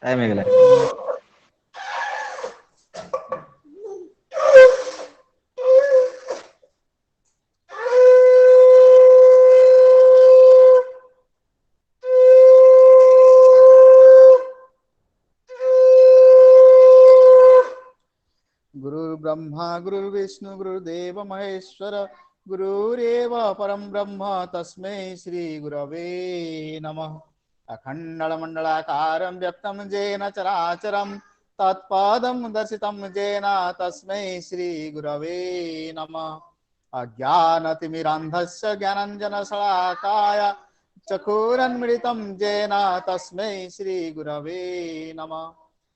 Time हो गला। गुरुर्ब्रह्मा गुरुर्विष्णु गुरुर्देव महेश्वर गुरुरेव परम ब्रह्म तस्मै श्री गुरवे नमः। अखण्डमण्डलाकारं व्यक्तं येन चराचरं तत्पादं दर्शितं येन तस्मै श्री गुरवे नमः। अज्ञानतिमिरान्धस्य ज्ञानाञ्जनशलाकाय चक्षुरुन्मीलितं येन तस्मै श्री गुरवे नमः।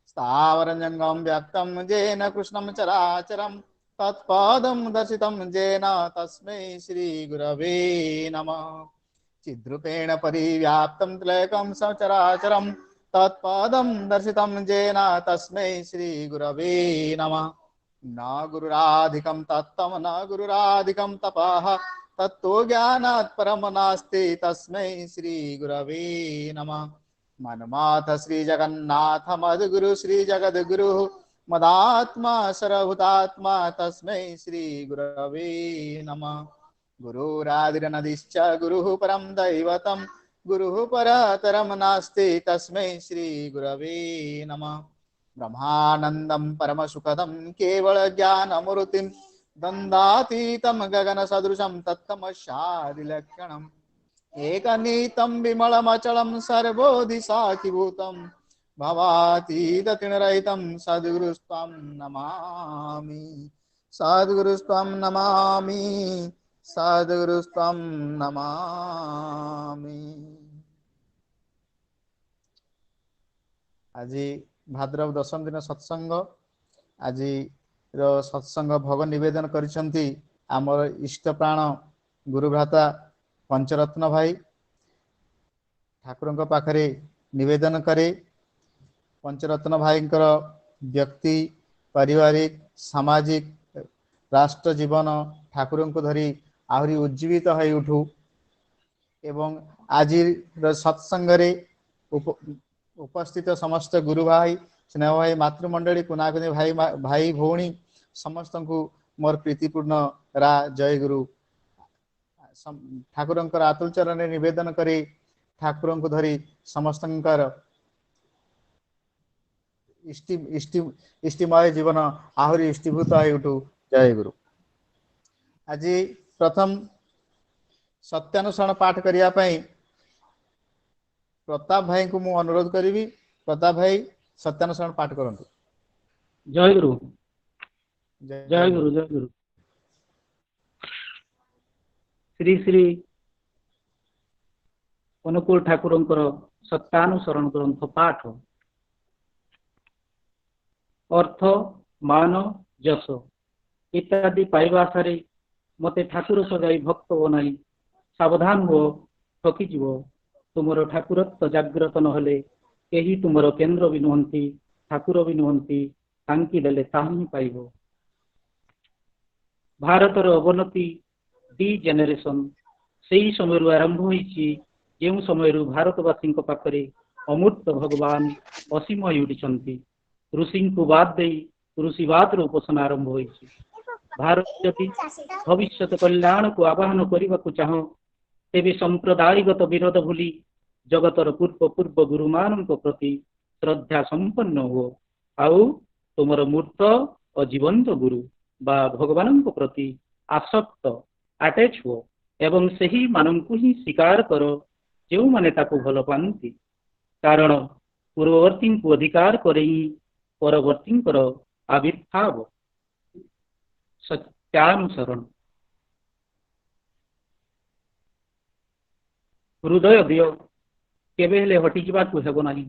स्थावरजंगम व्यक्तं येन कृष्णं चराचरं तत्पादं दर्शितं येन तस्मै श्री गुरवे नमः। चिद्रूपेण परिव्याप्तं त्र्यकं सचराचरं तत्पादं दर्शितं येन तस्मै श्री गुरवे नमः। न गुरुराधिकं तत्त्वं न गुरुराधिकं तपः तत्तो ज्ञानात् परं नास्ति तस्मै श्री गुरवे नमः। मन्माथ श्री जगन्नाथ मद्गुरु श्री जगद्गुरु मदात्मा सर्वभूतात्मा तस्मै श्री गुरवे नमः। गुरुरादिरनदिश्च गुरुः परं दैवतं गुरुः परतरं नास्ति तस्मै श्री गुरवे नमः। ब्रह्मानन्दं परमसुखदं केवलज्ञानमूर्तिं द्वन्द्वातीतं गगनसदृशं तत्तमस्यादिलक्षणम् एकनीतं विमलमचलं सर्वोदिशाखिभूतं भवातीततिणरहितं सद्गुरुस्त्वं नमामि सद्गुरुस्त्वं नमामि सद्गुरुस्त्वं नमामि। आज भाद्रव दशम दिन सत्संग। आज सत्संग भोग निवेदन करिसेंती आमर इष्ट प्राण गुरुभ्राता पंचरत्न भाई ठाकुर पाखरे निवेदन करे। पंचरत्न भाई व्यक्ति पारिवारिक सामाजिक राष्ट्र जीवन ठाकुर को धरी आहरी उज्जीवित हो उठू एवं आज सत्संग उपस्थित समस्त गुरु भाई स्नेह भाई मातृमंडली कुनाकुनी भाई भाई भौणी समस्त को मोर प्रीतिपूर्ण रा जय गुरु। ठाकुर आतुल चरण निवेदन करी ठाकुर को धरी समस्त इष्टिमय जीवन आहरी इष्टिभूत हो उठू जय गुरु। आज प्रथम सत्यानुसरण पाठ करने प्रताप भाई को मु अनुरोध करी। प्रताप भाई सत्यानुसरण पाठ करंतु। जय गुरु जय गुरु जय गुरु। श्री श्री अनुकूल ठाकुर सत्यानुसरण ग्रंथ पाठ। अर्थ मान जस इत्यादि पाइबा सारे मते ठाकुर सजाई भक्त बनाई सावधान हो ठकीजीव। तुमर ठाकुरत्व जाग्रत नहले केही तुमर केन्द्र भी नुहंती ठाकुर भी नुहंती तांकी देले ताही पाइब। भारतर अवनति डी जेनेरेशन से ही समय आरंभ होईची जो समय भारतवासी पाखरे अमूर्त भगवान असीम उठी ऋषि को बाद दे ऋषिवाद उपासना आरंभ होईची। भारत यदि भविष्य कल्याण को आवाहन करने को चाह तेबे संप्रदायगत विरोध भूली जगतर पूर्व पूर्व गुरु मान प्रति श्रद्धा संपन्न हो आउ तुमर मूर्त और जीवंत गुरु बा भगवान प्रति आसक्त अटैच हो एवं सही मानंकु ही स्वीकार कर जो माने ताको भल पाती। कारण पूर्ववर्ती को अधिकार करे परवर्ती आविर्भाव। सत्यानुसरण हृदय दियो केबे हेले हटि जाबाकू हेबो नाही।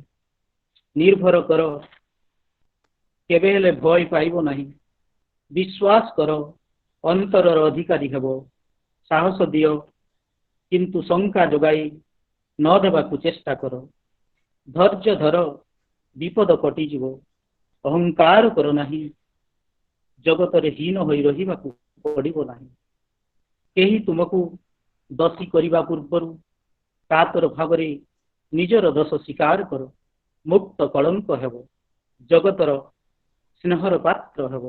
निर्भर कर केबे हेले भय पाइबो नाही। विश्वास कर अंतरर अधिकारी हेबो। साहस दियो किंतु शंका जोगाई न देबाकू चेष्टा कर। धैर्य धर विपद कटिजिवो। अहंकार कर नाही। जगत हीन होई रहिबाकू पड़िबो नाही। केही तुमको दोषी करिबा पूर्वरु कातर भावरे निजर दोष स्वीकार कर। ମୁକ୍ତ କଳଙ୍କ ହେବ, ଜଗତର ସ୍ନେହର ପାତ୍ର ହେବ।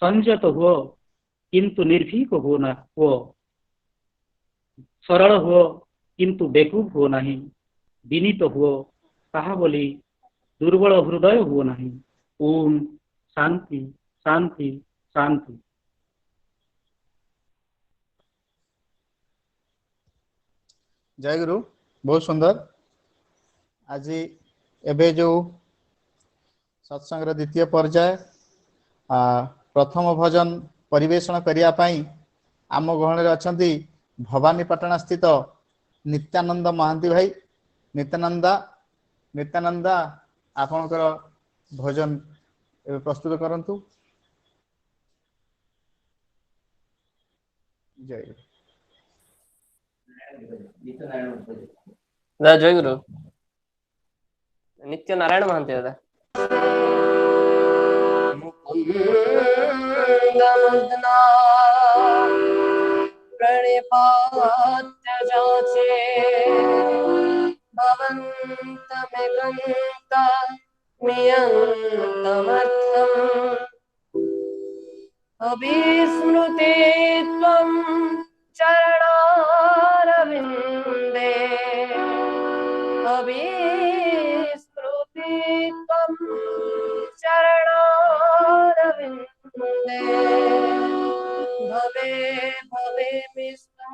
ସଂଯତ ହୁଅ କିନ୍ତୁ ନିର୍ଭୀକ ହୁଅ ନା ହୁଅ, ସରଳ ହୁଅ କିନ୍ତୁ ବେକୁବ ହୁଅ ନାହିଁ, ବିନୀତ ହୁଅ ତାହା ବୋଲି ଦୁର୍ବଳ ହୃଦୟ ହୁଅ ନାହିଁ। ଓମ୍ ଶାନ୍ତି ଶାନ୍ତି ଶାନ୍ତି। ଜୟ ଗୁରୁ। ବହୁତ ସୁନ୍ଦର। ଆଜି ଏବେ ଯେଉଁ ସତ୍ସଙ୍ଗର ଦ୍ୱିତୀୟ ପର୍ଯ୍ୟାୟ ପ୍ରଥମ ଭଜନ ପରିବେଷଣ କରିବା ପାଇଁ ଆମ ଗହଣରେ ଅଛନ୍ତି ଭବାନୀପାଟଣା ସ୍ଥିତ ନିତ୍ୟାନନ୍ଦ ମହାନ୍ତି ଭାଇ। ନିତ୍ୟାନନ୍ଦା ଆପଣଙ୍କର ଭଜନ ଏବେ ପ୍ରସ୍ତୁତ କରନ୍ତୁ। ଜୟ ଗୁରୁ। ଜୟ ଗୁରୁ। ନିତ୍ୟ ନାରାୟଣ ମହାନ୍ତି ଦାଦା। प्रणिपात्य जाचे भवन्तमेकन्ता नियन्तमर्थम् अभिस्मृते त्वं चरणारविन्दे अभिस्मृते त्वं चरणारविन्दे भवे भवे विष्णु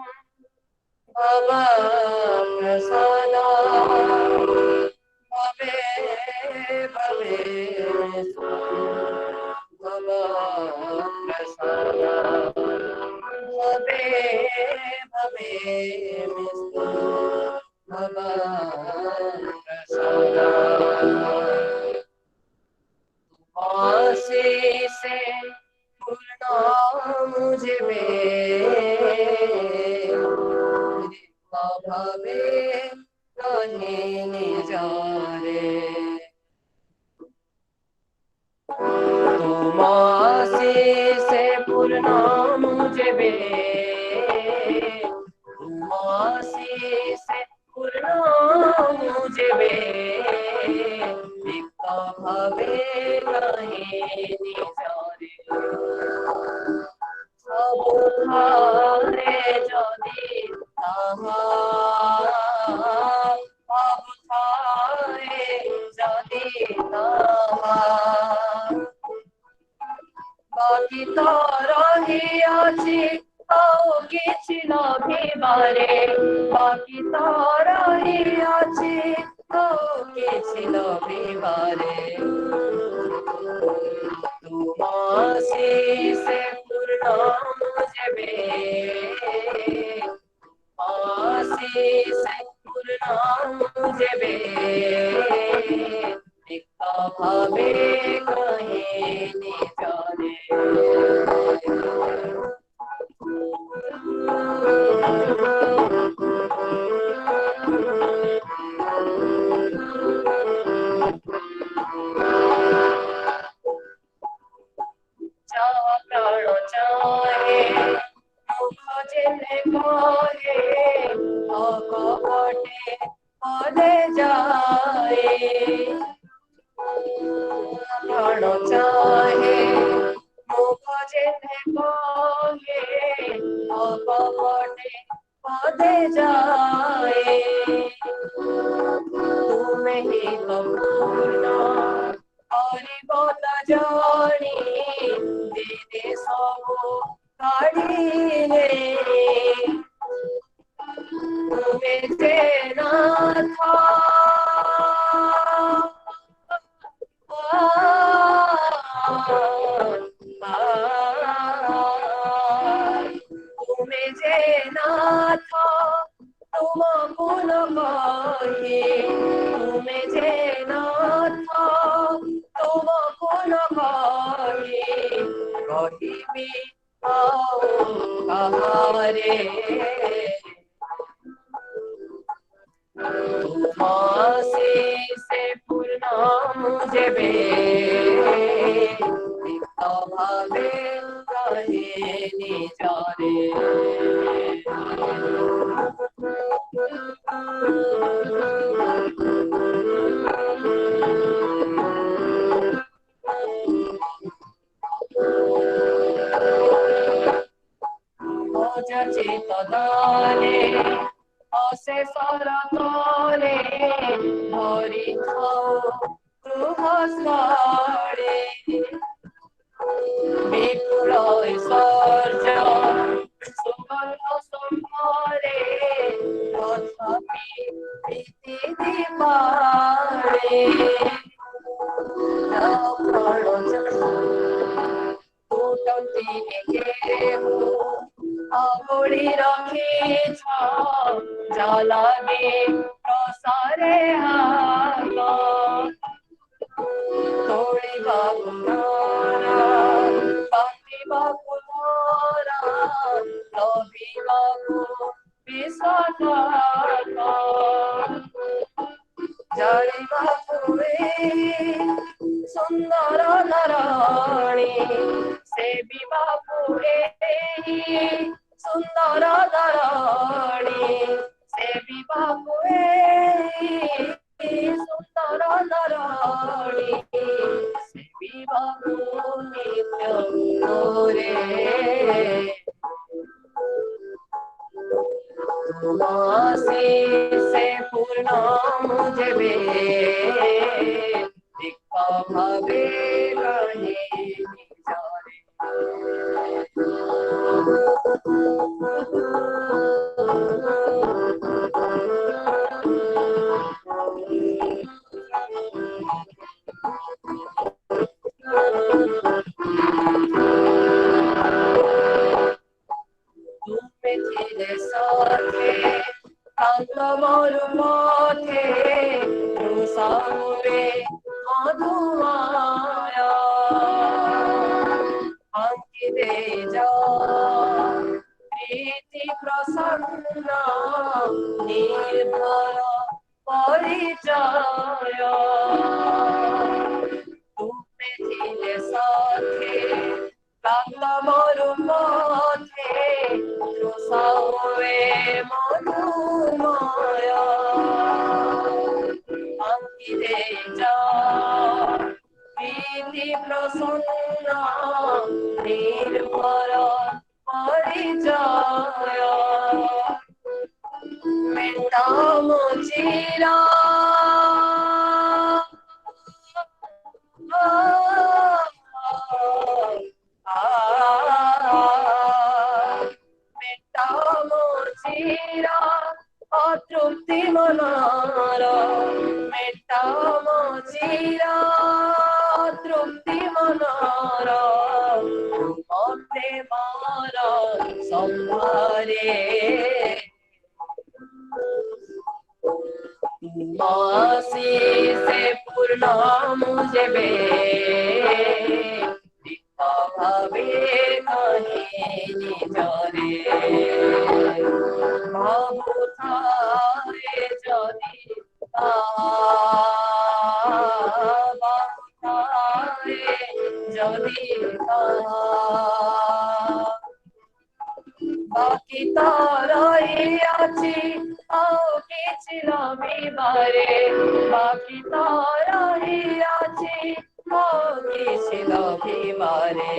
भवप्रसादा भवे भवे विष्णु भवप्रसादा भवे भवे विष्णु भवप्रसादा आशीष पूर्ण मुझे भवे कहीं निजारे तुम आशीष पूर्ण मुझे तुम आशीष पूर्ण मुझे भवे कहीं निजारे सब थारे जदि ताहा सब थारे जदि ताहा बाकी तो रहियाछि ଆଉ କିଛି ଲଭିବାରେ ବାକି ତ ରହିଅଛି ଆଉ କିଛି ଲଭିବାରେ ତୁମ ଆଶୀଷ ପୂର୍ଣ୍ଣ ଯେବେ आशीष पूर्ण जेबे एक भावे कहीं निजारे प्राण चाहे कपटे पदे जाए प्राण चाहे मुख जेने कहे कपटे पदे जाए तुमे ही तो पूर्ण हरिबोला जानी दिने सबु काढ़िले तुमे जे नाथ तुमे जे नाथ तुम गुण कहे तुमे जे नाथ तुम गुण कहे कहिबी आओ कहारे तुम आशीष पूर्ण जेबे भावे कहे निजारे ବଦନେ ଅଶେଷର ତଳେ ଧରିଥାଉ ଗୃହସ୍ଥଳେ ବିପୁଳ ଐଶ୍ୱର୍ଯ୍ୟ ସୁବର୍ଣ୍ଣ ସମ୍ଭାରେ ତଥାପି ପ୍ରୀତି ଦୀପାରେ ଟୁଟନ୍ତି କେହୁ ଆଗୁଳି ରଖିଛ ଜଲାବି ପ୍ରସାରେ ହାତ ତୋଳିବାକୁ ଧରା ବାନ୍ଧିବାକୁ ଧରା ଲଭିବାକୁ ବିଶ୍ୱାସ ଜାଣିବାକୁ ସୁନ୍ଦର ଧରଣୀ ସେବିବାକୁ ସୁନ୍ଦର ଧରଣୀ ସେବିବାକୁ ସୁନ୍ଦର ଧରଣୀ ସେବିବାକୁ ନିତ୍ୟ ରେ तुमासी से पूर्ण जेबे दिक्का भावे रहे जारे ଥିଲେ ସାଥେ କାନ୍ତ ମୋର ପଥେ ସାମୁରେ ମଧୁମାୟା ଆଙ୍କି ଦେଇ ଯା ପ୍ରୀତି ପ୍ରସନ୍ନ ନିର୍ଭର ପରିଚୟ ତୁମେ ଥିଲେ ସାଥେ କାନ୍ତ ମୋର ପଥେ সামরে মধুমায়া অঙ্কিতে যা প্রীতি প্রসন্ন নির্ভর পরিচয় মেটাম চিরা অতৃপ্তি মনার মেটাম চিরা তৃপ্তি মনার মতে মার সম্ভারে মাসি সে পূর্ণ মুজবে ভাবে কাহে নিজরে বাবুথারে যদি বাবুথারে যদি বাকি তারাই আছি আও কিছু রবিবারে বাকি তারাই আছি আও কিছু রবিবারে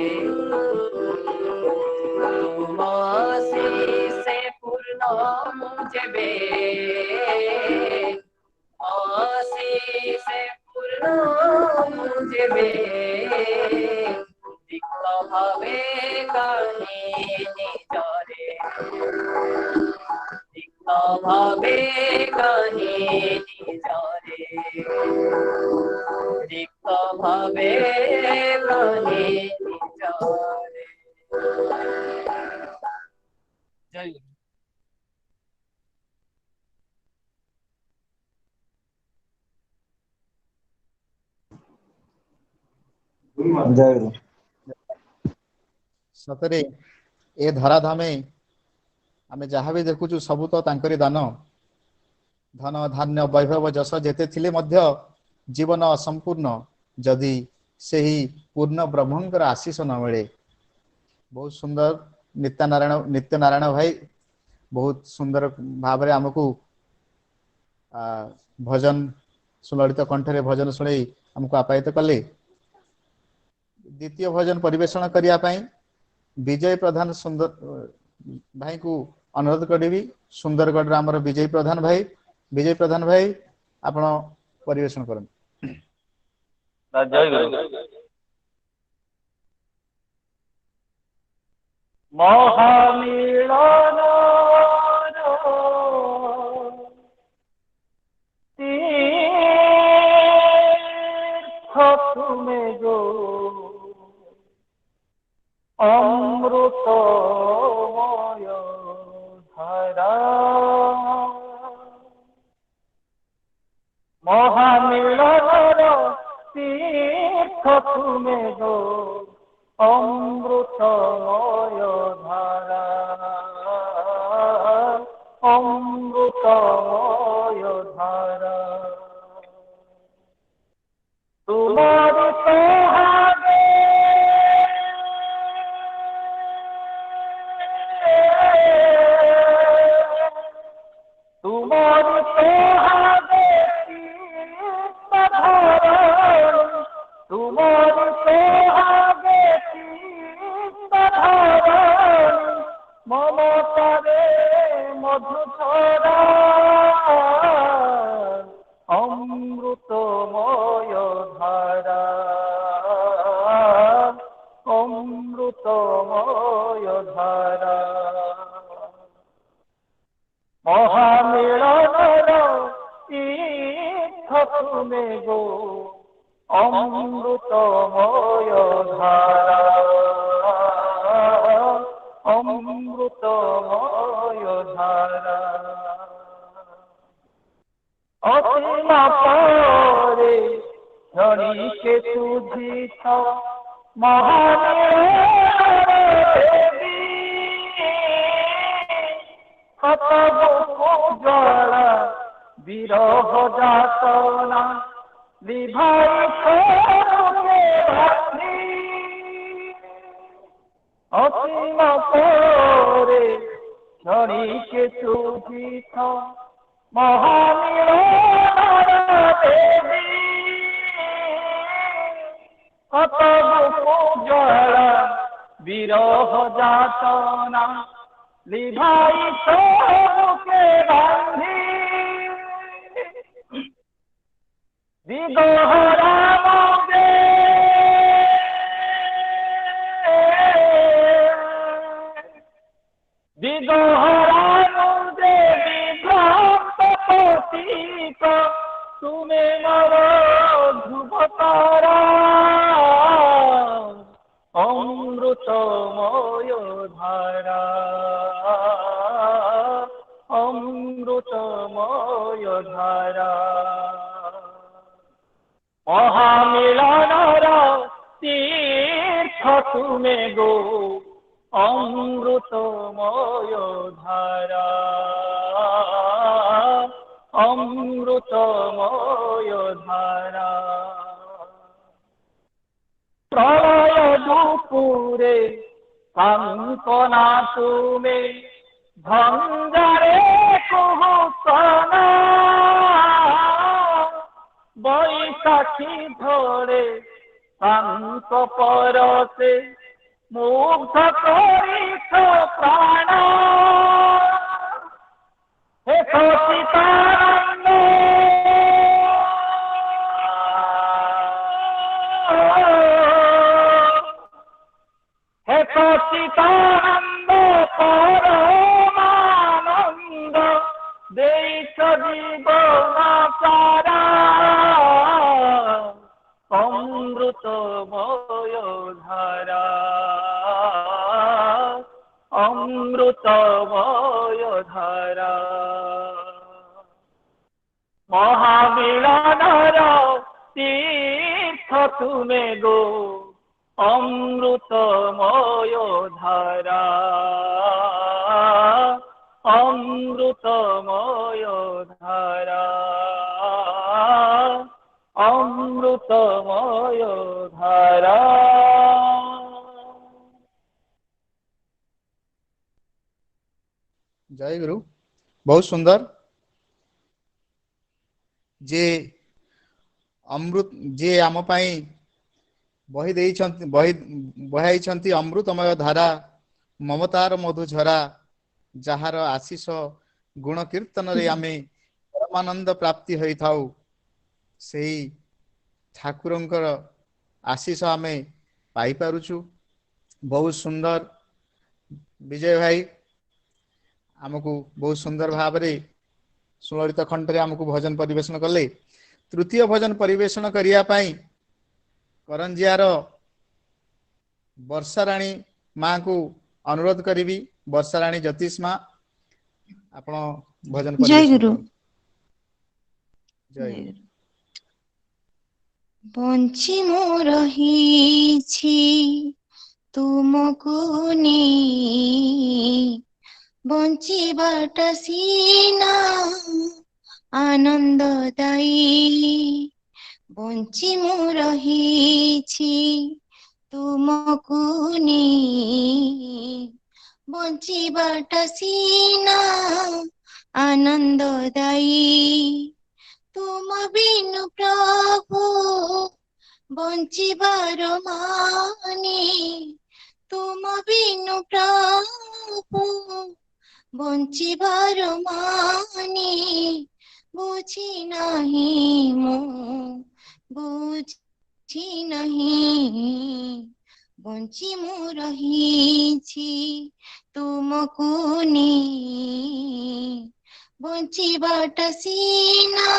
तुमासी से पूर्ण जेबे आसी से पूर्ण जेबे दिक्क भावे काहे निजरे दिक्क भावे काहे निजरे दिक्क भावे काहे निजरे जय गुरु। जय गुरु। सतरे ए धराधामे आमे जहाँ भी देखुचु सबु तो तांकरी दान धन धान्य वैभव जस जेते थिले मध्य जीवन असंपूर्ण जदि सेही पूर्ण ब्रह्मंकर आशीष न मिले। बहुत सुंदर नित्य नारायण भाई बहुत सुंदर भाव आमको भजन सुललित कंठरे भजन शुणे आमको आपायित कले। द्वितीय भजन परिवेषण करने विजय प्रधान सुंदर भाई को अनुरोध करी सुंदरगढ़ आमर विजय प्रधान भाई आपण परिवेशन करन। जय गुरु। महामिलन तीर्थ तुमे गो अमृतमय धारा महामिलन तीर्थ तुमे गो अमृतमय धारा अमृतमय धारा तुम्हारी सोहागे तुम्हारी सोहागे तुम्हारी सोहागे ममतारे मधुछरा अमृतमय धारा अमृतमय धारा महामिलन तीर्थ तुमे गो अमृतमय धारा अमृतमय धारा असीमा परे क्षणिके तुझित महादेवी ज्वाला विरह जातना विभाई असीम परे क्षणिके तुझित महामिलन देवी ज्वाला विरह जातना लिभाई के बांधी विगोहरा मोगे विगोहरा मोगे विभ्रांत पतित तुमे मर ध्रुव तारा अमृतमय धारा अमृतमय धारा महामिलन तीर्थ तुमे गो अमृतमय धारा अमृतमय धारा प्रलय दुपुरे कंकना तुमे भंगारे कुहुसना बैसाखी धरे शांत परसे मुग्ध करिछ प्राण हे सचितानंद हे सचितानंद परमानंद देश जीवन सारा अमृतमय धारा अमृतमय धारा महामिलन तीर्थ तुमे गो अमृतमय धारा अमृतमय धारा अमृतमय धारा। जय गुरु। बहुत सुंदर जे अमृत जे आम पाई बही बहाई अमृतमय धारा ममतार मधुझरा ଯାହାର ଆଶିଷ ଗୁଣ କୀର୍ତ୍ତନରେ ଆମେ ପରମାନନ୍ଦ ପ୍ରାପ୍ତି ହୋଇଥାଉ, ସେହି ଠାକୁରଙ୍କର ଆଶିଷ ଆମେ ପାଇପାରୁଛୁ। ବହୁତ ସୁନ୍ଦର ବିଜୟ ଭାଇ ଆମକୁ ବହୁତ ସୁନ୍ଦର ଭାବରେ ସୁଲଳିତ କଣ୍ଠରେ ଆମକୁ ଭଜନ ପରିବେଷଣ କଲେ। ତୃତୀୟ ଭଜନ ପରିବେଷଣ କରିବା ପାଇଁ କରଞ୍ଜିଆର ବର୍ଷାରାଣୀ ମାଙ୍କୁ ଅନୁରୋଧ କରିବି। ବର୍ଷାରାଣୀ ଜ୍ୟୋତିଷ ମା, ଆପଣ ଭଜନ ଜୟ ପରିବେଷଣ ଗୁରୁ। କରନ୍ତୁ। ଜୟ ଗୁରୁ। ବଞ୍ଚି ମୁଁ ରହିଛି ତୁମକୁ ନେଇ, ବଞ୍ଚିବାଟା ସିନା ଆନନ୍ଦଦାୟୀ। ବଞ୍ଚି ମୁଁ ରହିଛି ତୁମକୁ ନେଇ, ବଞ୍ଚିବାଟା ସିନା ଆନନ୍ଦଦାୟୀ। ତୁମ ବିନୁ ପ୍ରଭୁ ବଞ୍ଚିବାର ମାନେ, ତୁମ ବିନୁ ପ୍ରଭୁ ବଞ୍ଚିବାର ମାନେ, ବୁଝି ନାହିଁ ମୁଁ ବୁଝି ନାହିଁ। ବଞ୍ଚି ମୁଁ ରହିଛି ତୁମକୁ ନେଇ, ବଞ୍ଚିବାଟା ସିନା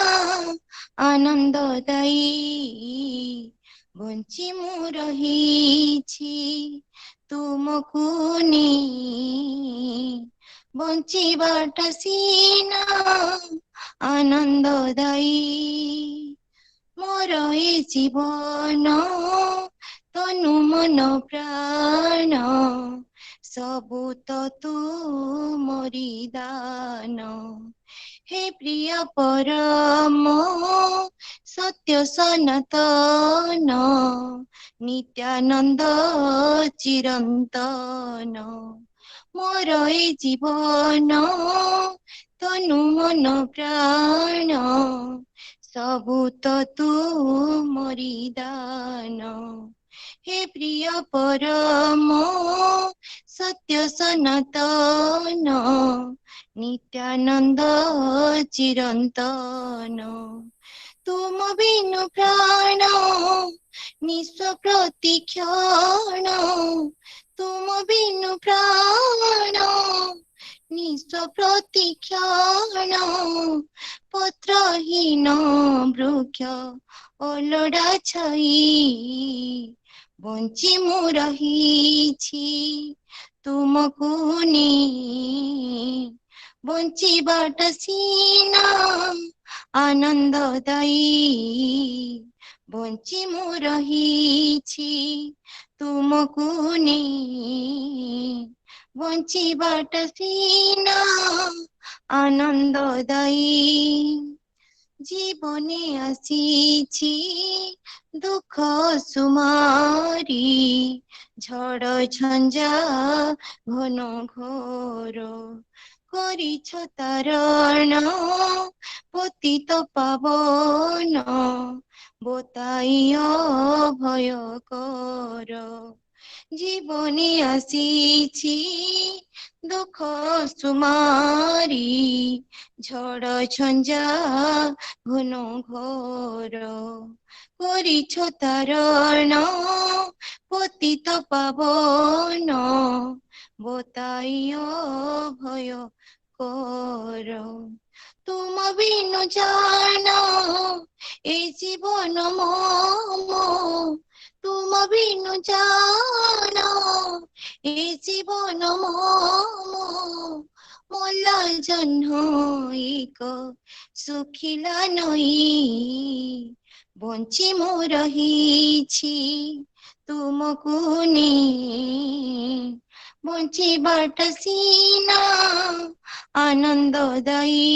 ଆନନ୍ଦଦାୟୀ। ବଞ୍ଚି ମୁଁ ରହିଛି ତୁମକୁ ନେଇ, ବଞ୍ଚିବାଟା ସିନା ଆନନ୍ଦଦାୟୀ। ମୋର ଏ ଜୀବନ ତନୁ ମନ ପ୍ରାଣ, ସବୁ ତ ତୁମରି ଦାନ। ହେ ପ୍ରିୟ ପରମ ସତ୍ୟ ସନାତନ, ନିତ୍ୟାନନ୍ଦ ଚିରନ୍ତନ। ମୋର ଏ ଜୀବନ ତନୁ ମନ ପ୍ରାଣ, ସବୁ ତ ତୁମରି ଦାନ। ହେ ପ୍ରିୟ ପରମ ସତ୍ୟ ସନାତନ, ନିତ୍ୟାନନ୍ଦ ଚିରନ୍ତନ। ତୁମ ବିନୁ ପ୍ରାଣ ନିଃସ୍ୱ ପ୍ରତିକ୍ଷଣ, ତୁମ ବିନୁ ପ୍ରାଣ ନିଃସ୍ୱ ପ୍ରତିକ୍ଷଣ। ପତ୍ରହୀନ ବୃକ୍ଷ ଓଲଡ଼ା ଛାଇ, ବଞ୍ଚି ମୁଁ ରହିଛି ତୁମକୁ ନେଇ, ବଞ୍ଚିବାଟା ସିନା ଆନନ୍ଦଦାୟୀ। ବଞ୍ଚି ମୁଁ ରହିଛି ତୁମକୁ ନେଇ, ବଞ୍ଚିବାଟା ସିନା ଆନନ୍ଦଦାୟୀ। ଜୀବନେ ଆସିଛି ଦୁଃଖ ସୁମାରି, ଝଡ଼ ଝଞ୍ଜା ଘନ ଘୋର। କରିଛ ତାରଣ ପତିତ ପାବନ, ବୋତାଇ ଅଭୟ କର। ଜୀବନେ ଆସିଛି ଦୁଃଖ ସୁମାରି, ঝড় ঝঞ্ঝা ঘন ঘোর। করিছ তারণ পতিত পাবন, বোতাই অভয় কর। তুম বিনু জান এই জীবন মম, তুম বিনু জান এই জীবন মম। মোলা জহ্ন এক শুখিলা নই, বঞ্চি মু রহিছি তুমকু নেই, বঞ্চিবাটা সিনা আনন্দদায়ী।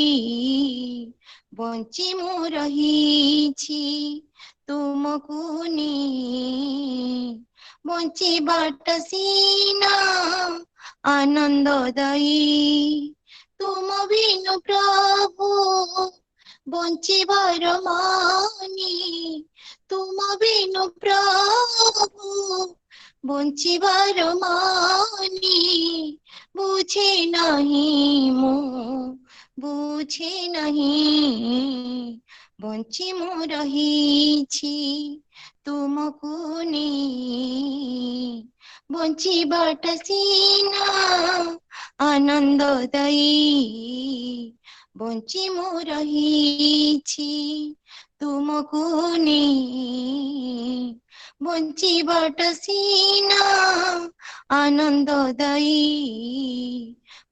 বঞ্চি মু রহিছি তুমকু নেই, বঞ্চিবাটা সিনা আনন্দদায়ী। তুম বিনু প্রভু বঞ্চিবার মানে, তুম বিনু প্রভু বঞ্চিবার মানে, ବୁଝେ ନାହିଁ ମୁଁ ବୁଝେ ନାହିଁ ବଞ୍ଚି ମୁଁ ରହିଛି ତୁମକୁ ନେଇ ବଞ୍ଚିବାଟା ସିନା ଆନନ୍ଦଦାୟୀ ବଞ୍ଚି ମୁଁ ରହିଛି ତୁମକୁ ନେଇ ବଞ୍ଚିବାଟା ସିନା ଆନନ୍ଦଦାୟୀ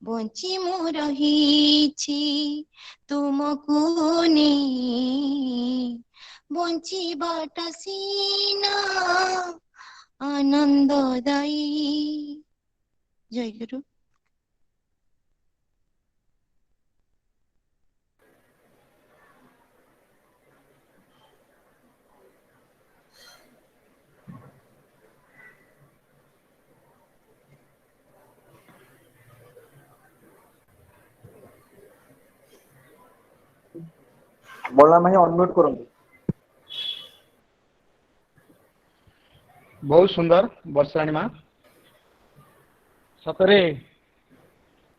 ବଞ୍ଚି ମୁଁ ରହିଛି ତୁମକୁ ନେଇ ବଞ୍ଚିବାଟା ସିନା ଆନନ୍ଦଦାୟୀ। ଜୟ ଗୁରୁ। ବଳରାମ ଭାଇ ଅନମ୍ୟୁଟ କରନ୍ତୁ। बहुत सुंदर वर्षाणी माँ सतरे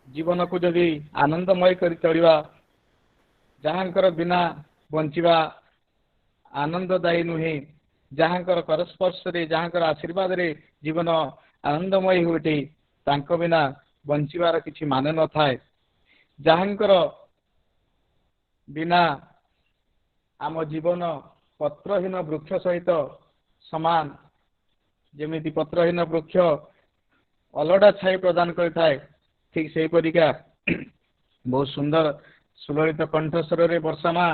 जीवन को जदि आनंदमय कर चलिबा जहाँकर बिना बंचिबा आनंददायी नुहे जहाँकर करस्पर्श रे जहाँकर आशीर्वाद रे जीवन आनंदमय होते तांको बिना बंचिबार किछि मान न थाए जहाँकर बिना आम जीवन पत्रहीन वृक्ष सहित समान जेमिति पत्रहीन वृक्ष अलड़ा छाई प्रदान करता है ठीक से परिका बहुत सुंदर सुललित कंठस्वर रे वर्षा माँ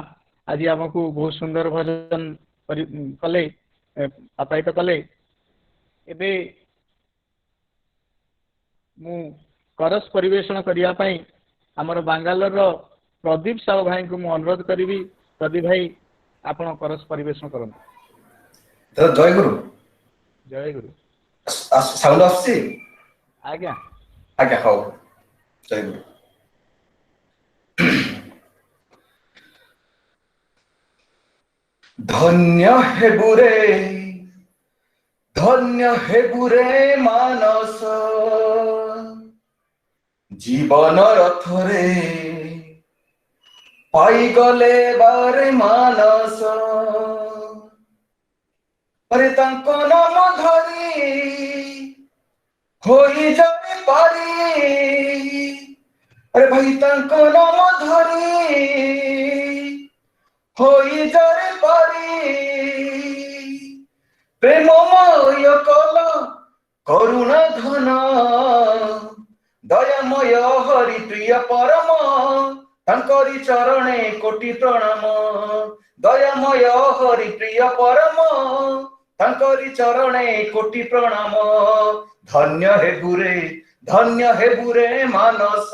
आज आमको बहुत सुंदर भजन कले आप्यायित कले एबे मु करस परिवेषण करिया पई हमर बांगालोर प्रदीप साहू भाई को मु अनुरोध करी। प्रदीप भाई आपण करस परिवेषण करन। तो जय गुरु। जय गुरु। साउंड आसी आज्ञा आज्ञा हो जय गुरु। धन्य हे बुरे मानस जीवन रथरे पाई गले बारे मानस अरे तांको नाम धरी होई जाए पारी अरे भाई तांको नाम धरी होई जाए पारी प्रेममय कल करुणा धन दयामय हरि प्रिय परम तांकरी चरणे कोटि प्रणाम दयामय हरि प्रिय परम तांकरी चरणे कोटि प्रणाम धन्य हे बुरे मानस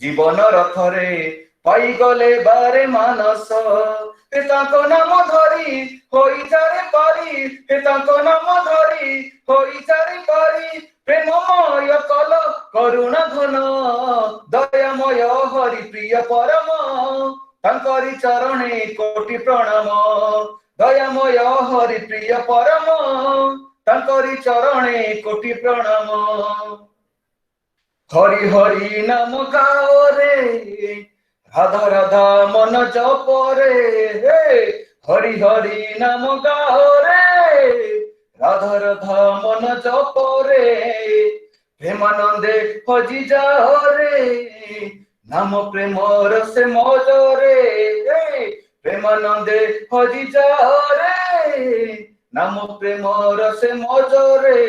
जीवन रथरे पाई गले बारे मानस हे तांको नाम धरी होई जारे पारी हे तांको नाम धरी होई जारे पारी प्रेममय कल करुणा धन दयामय हरि प्रिय परम तांकरी चरणे कोटि प्रणाम दयामय हरि प्रिय परम तांकरी चरणे कोटि प्रणाम हरि हरि नाम गाओ रे राधा राधा मन जप रे हरि हरि नाम गाओ रे राधा राधा मन जप रे प्रेमानंदे हजि जाओ रे नाम प्रेम रस मौज रे प्रेमानंदे हजि जाओ रे नाम प्रेम रस मौज रे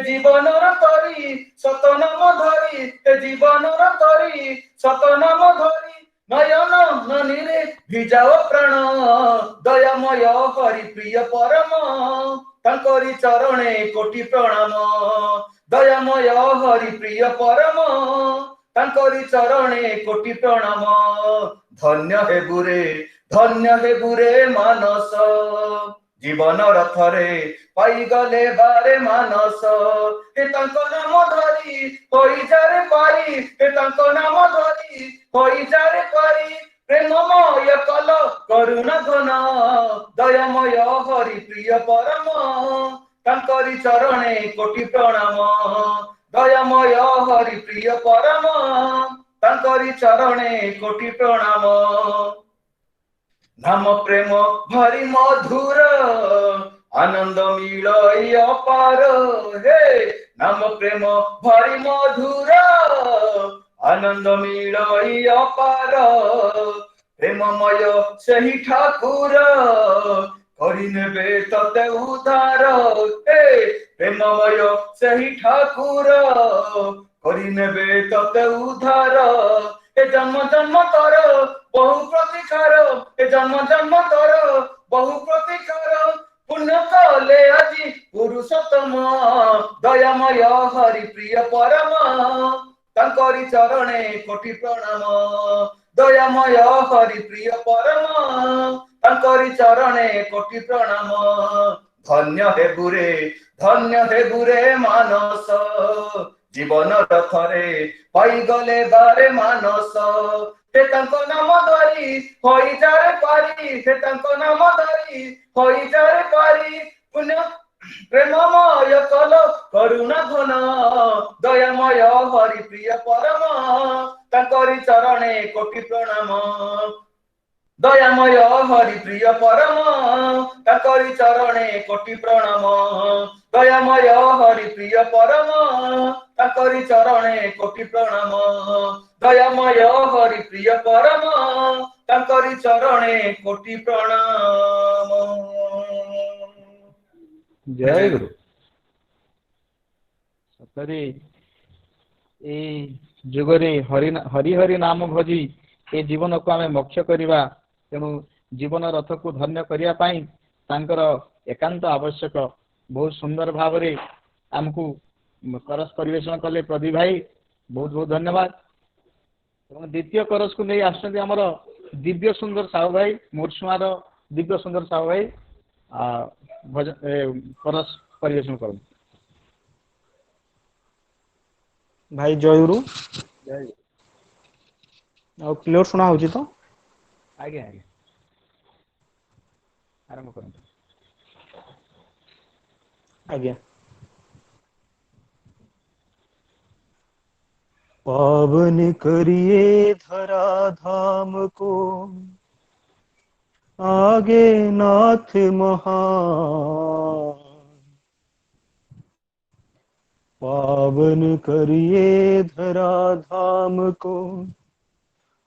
जीवन तरी सत नाम धरी जीवन तरी सत नाम धरी नयन ननीरे भिजाओ प्राण दयामय हरि प्रिय परम तांकरी चरणे कोटि प्रणाम दयामय हरि प्रिय परम तांकरी चरणे कोटि प्रणाम धन्य हे बुरे मानस जीवन रथरे पाई गले बारे मानस हे तांको नाम धरी होई जारे पारी हे तांको नाम धरी होई जारे पारी प्रेममय कल करुणा धन दयामय हरि प्रिय परम तांकरी चरणे कोटि प्रणाम दयामय हरि प्रिय परम तांकरी चरणे कोटि प्रणाम नाम प्रेम भारी मधुर आनंद मिलई अपार हे नाम प्रेम भारी मधुर आनंद मिलई अपार प्रेममय सही ठाकुर करिनेबे तते उद्धार हे प्रेममय सही ठाकुर करिनेबे तते उद्धार ए जन्म जन्म तर बहु प्रतिकार ए जन्म जन्म तर बहु प्रतिकार पुण्य कले আজি पुरुषोत्तम दयामय हरि प्रिय परम तांकरी चरणे कोटि प्रणाम दयामय हरि प्रिय परम तांकरी चरणे कोटि प्रणाम धन्य हे बुरे मानस जीवन रथरे पाई गले बारे मानस हे तांको नाम धरी होई जारे पारी हे तांको नाम धरी होई जारे पारी पुण्य प्रेममय कल करुणा घन दयामय हरि प्रिय परम तांकरी चरणे कोटि प्रणाम दयामय हरि प्रिय परम तांकरी चरणे कोटि प्रणाम दयामय हरि प्रिय परम तांकरी चरणे कोटि प्रणाम दयामय हरि प्रिय परम तांकरी चरणे कोटि प्रणाम। जय गुरु। सतरे ए जुगरे हरि हरि नाम भजी ए जीवन को आमे मोक्ष करिबा तेणु जीवन रथ को धन्य करिया पाई तांकर एकांत आवश्यक। बहुत सुंदर भाव रे हमको करस परिवेशन कले प्रदीप भाई बहुत बहुत धन्यवाद। द्वितीय करस को नहीं आसछन्ती हमर दिव्य सुंदर साहू भाई मुरसुआर दिव्य सुंदर साहू भाई करस परिवेशन कर भाई जयगुरु जय क्लियर सुना होची तो आगे आगे आरंभ करूँ आज्ञा। पावन करिए धरा धाम को आगे नाथ महान पावन करिए धरा धाम को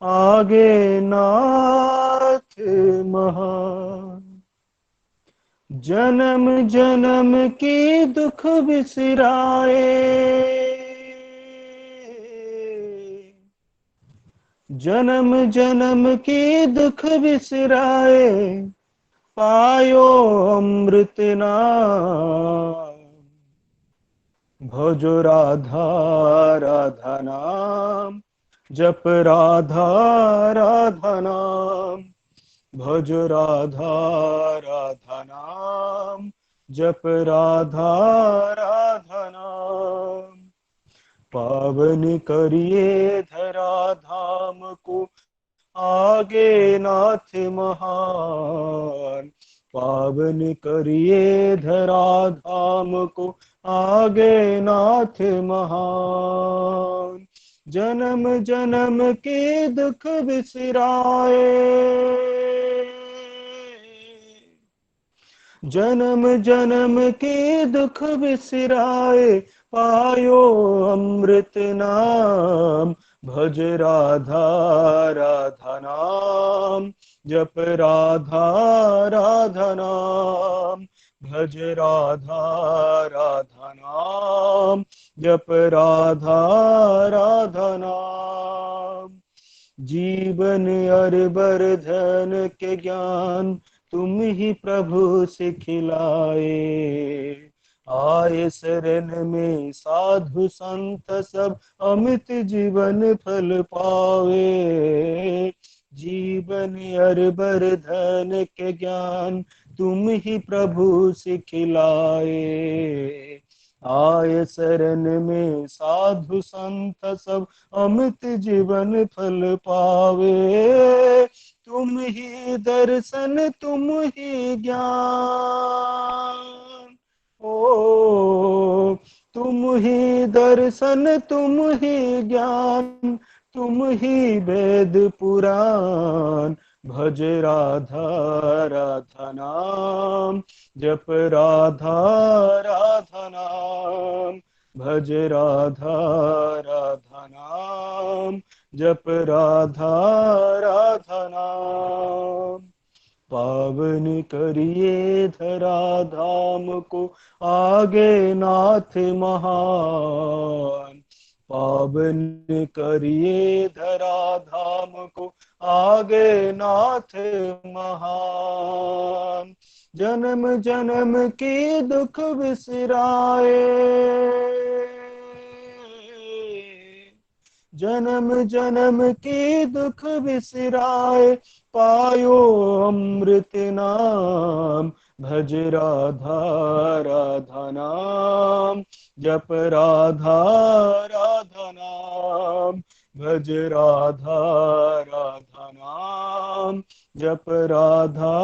आगे नाथ महान जन्म जन्म की दुख बिसराए जन्म जन्म की दुख बिसराए पायो अमृत नाम भजो राधा राधा नाम जप राधा राधा नाम भज राधा राधा नाम जप राधा राधा नाम पावन करिए धरा धाम को आगे नाथ महान पावन करिए धरा धाम को आगे नाथ महान जन्म जन्म के दुख बिसराए जन्म जन्म के दुख बिसराए पायो अमृत नाम भज राधा राधा नाम जप राधा राधा नाम भज राधा राधा नाम जप राधा राधा नाम जीवन अरबर धन के ज्ञान तुम ही प्रभु से खिलाए आए शरण में साधु संत सब अमित जीवन फल पावे जीवन अरबर धन के ज्ञान तुम ही प्रभु से खिलाए आए शरण में साधु संत सब अमित जीवन फल पावे तुम ही दर्शन तुम ही ज्ञान ओ तुम ही दर्शन तुम ही ज्ञान, तुम ही वेद पुराण। भज राधा राधा नाम, जप राधा राधा नाम। भज राधा राधा नाम, जप राधा राधा नाम। पावन करिए धरा धाम को आगे नाथ महान। पावन करिए धरा धाम को आगे नाथ महान। जन्म जन्म की दुख बिसराए, जन्म जन्म की दुख बिसराए, पायो अमृत नाम। भज राधा राधा नाम, जप राधा राधा नाम। भज राधा राधा नाम, जप राधा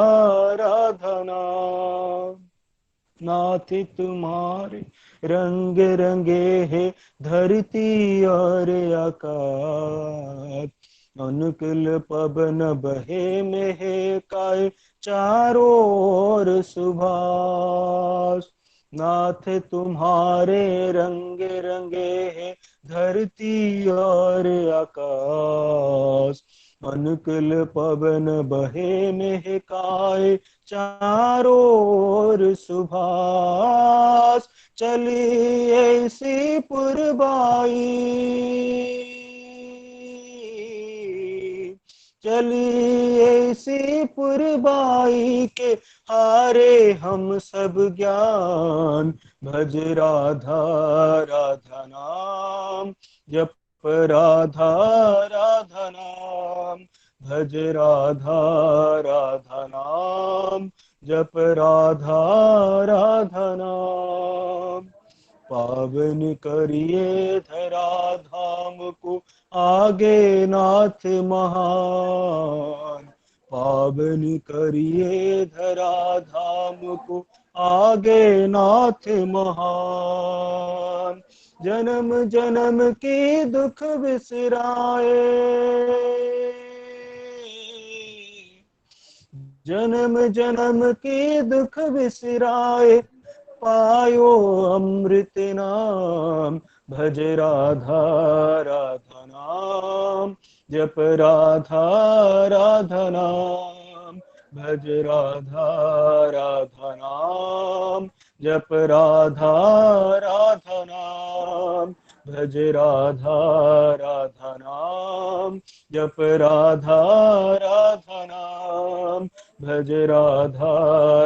राधा नाम। नाथ तुम्हारे रंग रंगे है धरती और आकाश। अनुकूल पवन बहे में है काय चारों ओर सुभाष। नाथ तुम्हारे रंग रंगे है धरती और आकाश। अनुकूल पवन बहे में है काय चारों ओर सुभाष। चली ऐसी पुरबाई, चली ऐसी पुरबाई के हारे हम सब ज्ञान। भज राधा राधा नाम, जप राधा राधा नाम। भज राधा राधा नाम, जप राधा राधा नाम। पावन करिए धरा धाम को आगे नाथ महान। पावन करिए धरा धाम को आगे नाथ महान। जन्म जन्म की दुख बिसराए, जन्म जन्म की दुख बिसराए, पायो अमृत नाम। भज राधा राधा नाम, जप राधा राधा नाम। भज राधा राधा नाम, जप राधा राधा नाम। भज राधा राधा नाम, जप राधा राधा नाम। भज राधा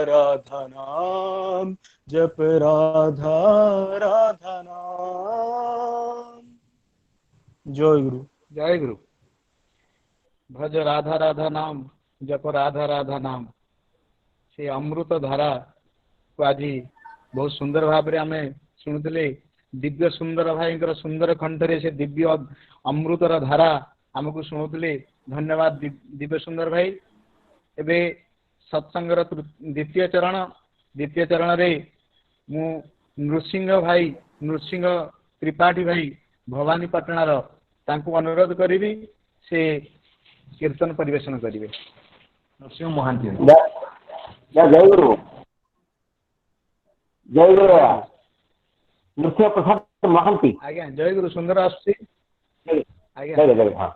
राधा नाम, जप राधा राधा नाम। जय गुरु। जय गुरु। भज राधा राधा नाम, जप राधा राधा नाम। से अमृत धारा को आज बहुत सुंदर भाव में आम शुणुले। दिव्य सुंदर भाई सुंदर कंठरे से दिव्य अमृतर धारा आमको शुणुले। धन्यवाद दिव्य सुंदर भाई। एबे सत्संगर द्वितीय चरण रे मु नृसिंह भाई, नृसिंह त्रिपाठी भाई भवानीपाटणार तांको अनुरोध करी से कीर्तन परिवेशन करेंगे। नृसिंह महांती। जय गुरु। जय गुरु। नृसिंह प्रसाद महांती। आज्ञा जय गुरु। सुंदर आसुची। आज्ञा जय जय। हाँ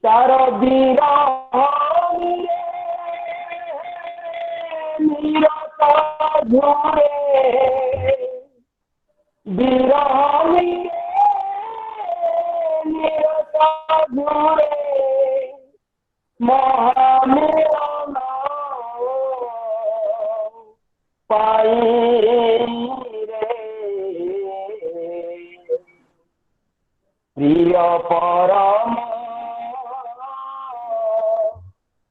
चार बीरा मीरा झूरे बिरानी मीरा झूरे महामेरा पाई रे प्रिय परम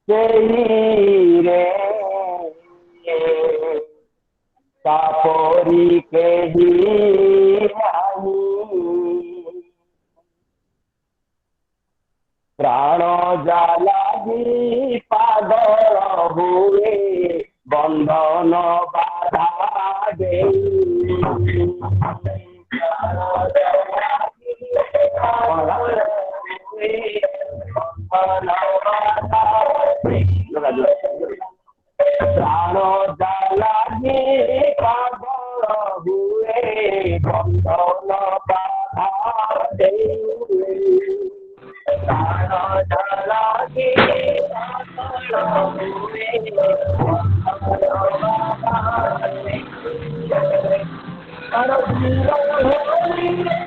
केही रे तापरी केही नाही प्राण जालागी पागल हुए बंधन बाधा प्राण जालागी पागल हुए बंधन बाधा देउए प्राण जालागी पागल हुए बंधन बाधा देउए तार जीवन होई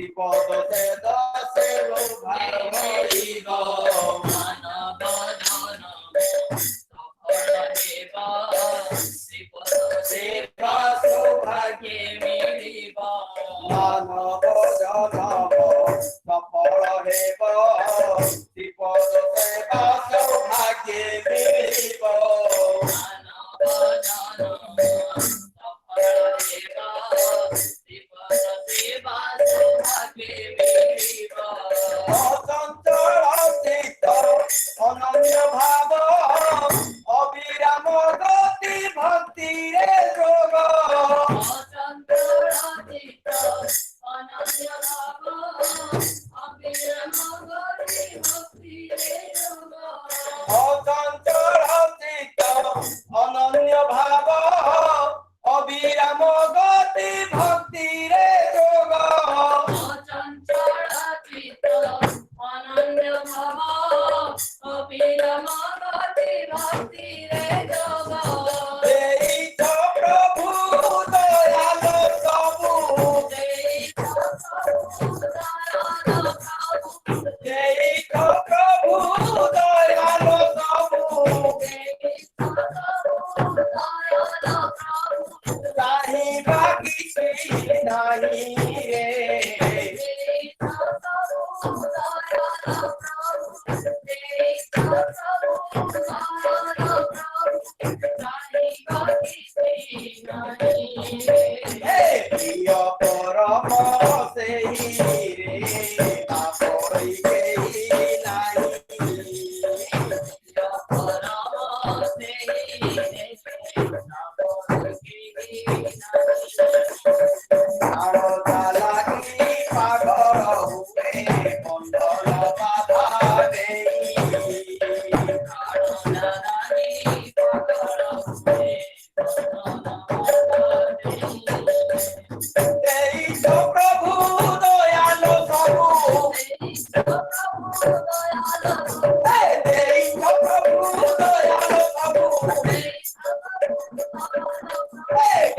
বিপদ সে দশে ভার হইব মানব জন সফল দেব শ্রীপদ সেবা সৌভাগ্যে মিলিব মানব জনম সফল হেব বিপদ সেবা সৌভাগ্যে মিলিব মানব জন সফল দেব শ্রীপদ সেবা সৌভাগ্যে মিলিব অচঞ্চল চিত্ত অনন্য ভাব অবিরাম গতি ভক্তিরে যোগ অচঞ্চল চিত্ত অনন্য ভাব অবিরাম গতি ভক্তিরে যোগ অচঞ্চল চিত্ত অনন্য ভাব অবিরাম গতি ভক্তিরে যোগ অচঞ্চল চিত্ত অনন্য ভাব অবিরাম গতি ভক্তিরে যোগ এই তো প্রভু দয়াল প্রভু এই তো প্রভু দয়াল প্রভু চাহিবা কিছু নাহি রে প্রিয় পরম সেই রে আপরি কেহি নাই লাগি পাগল হুয়ে বন্ধন বাধা দেই এই তো প্রভু দয়াল প্রভু এই তো প্রভু দয়াল প্রভু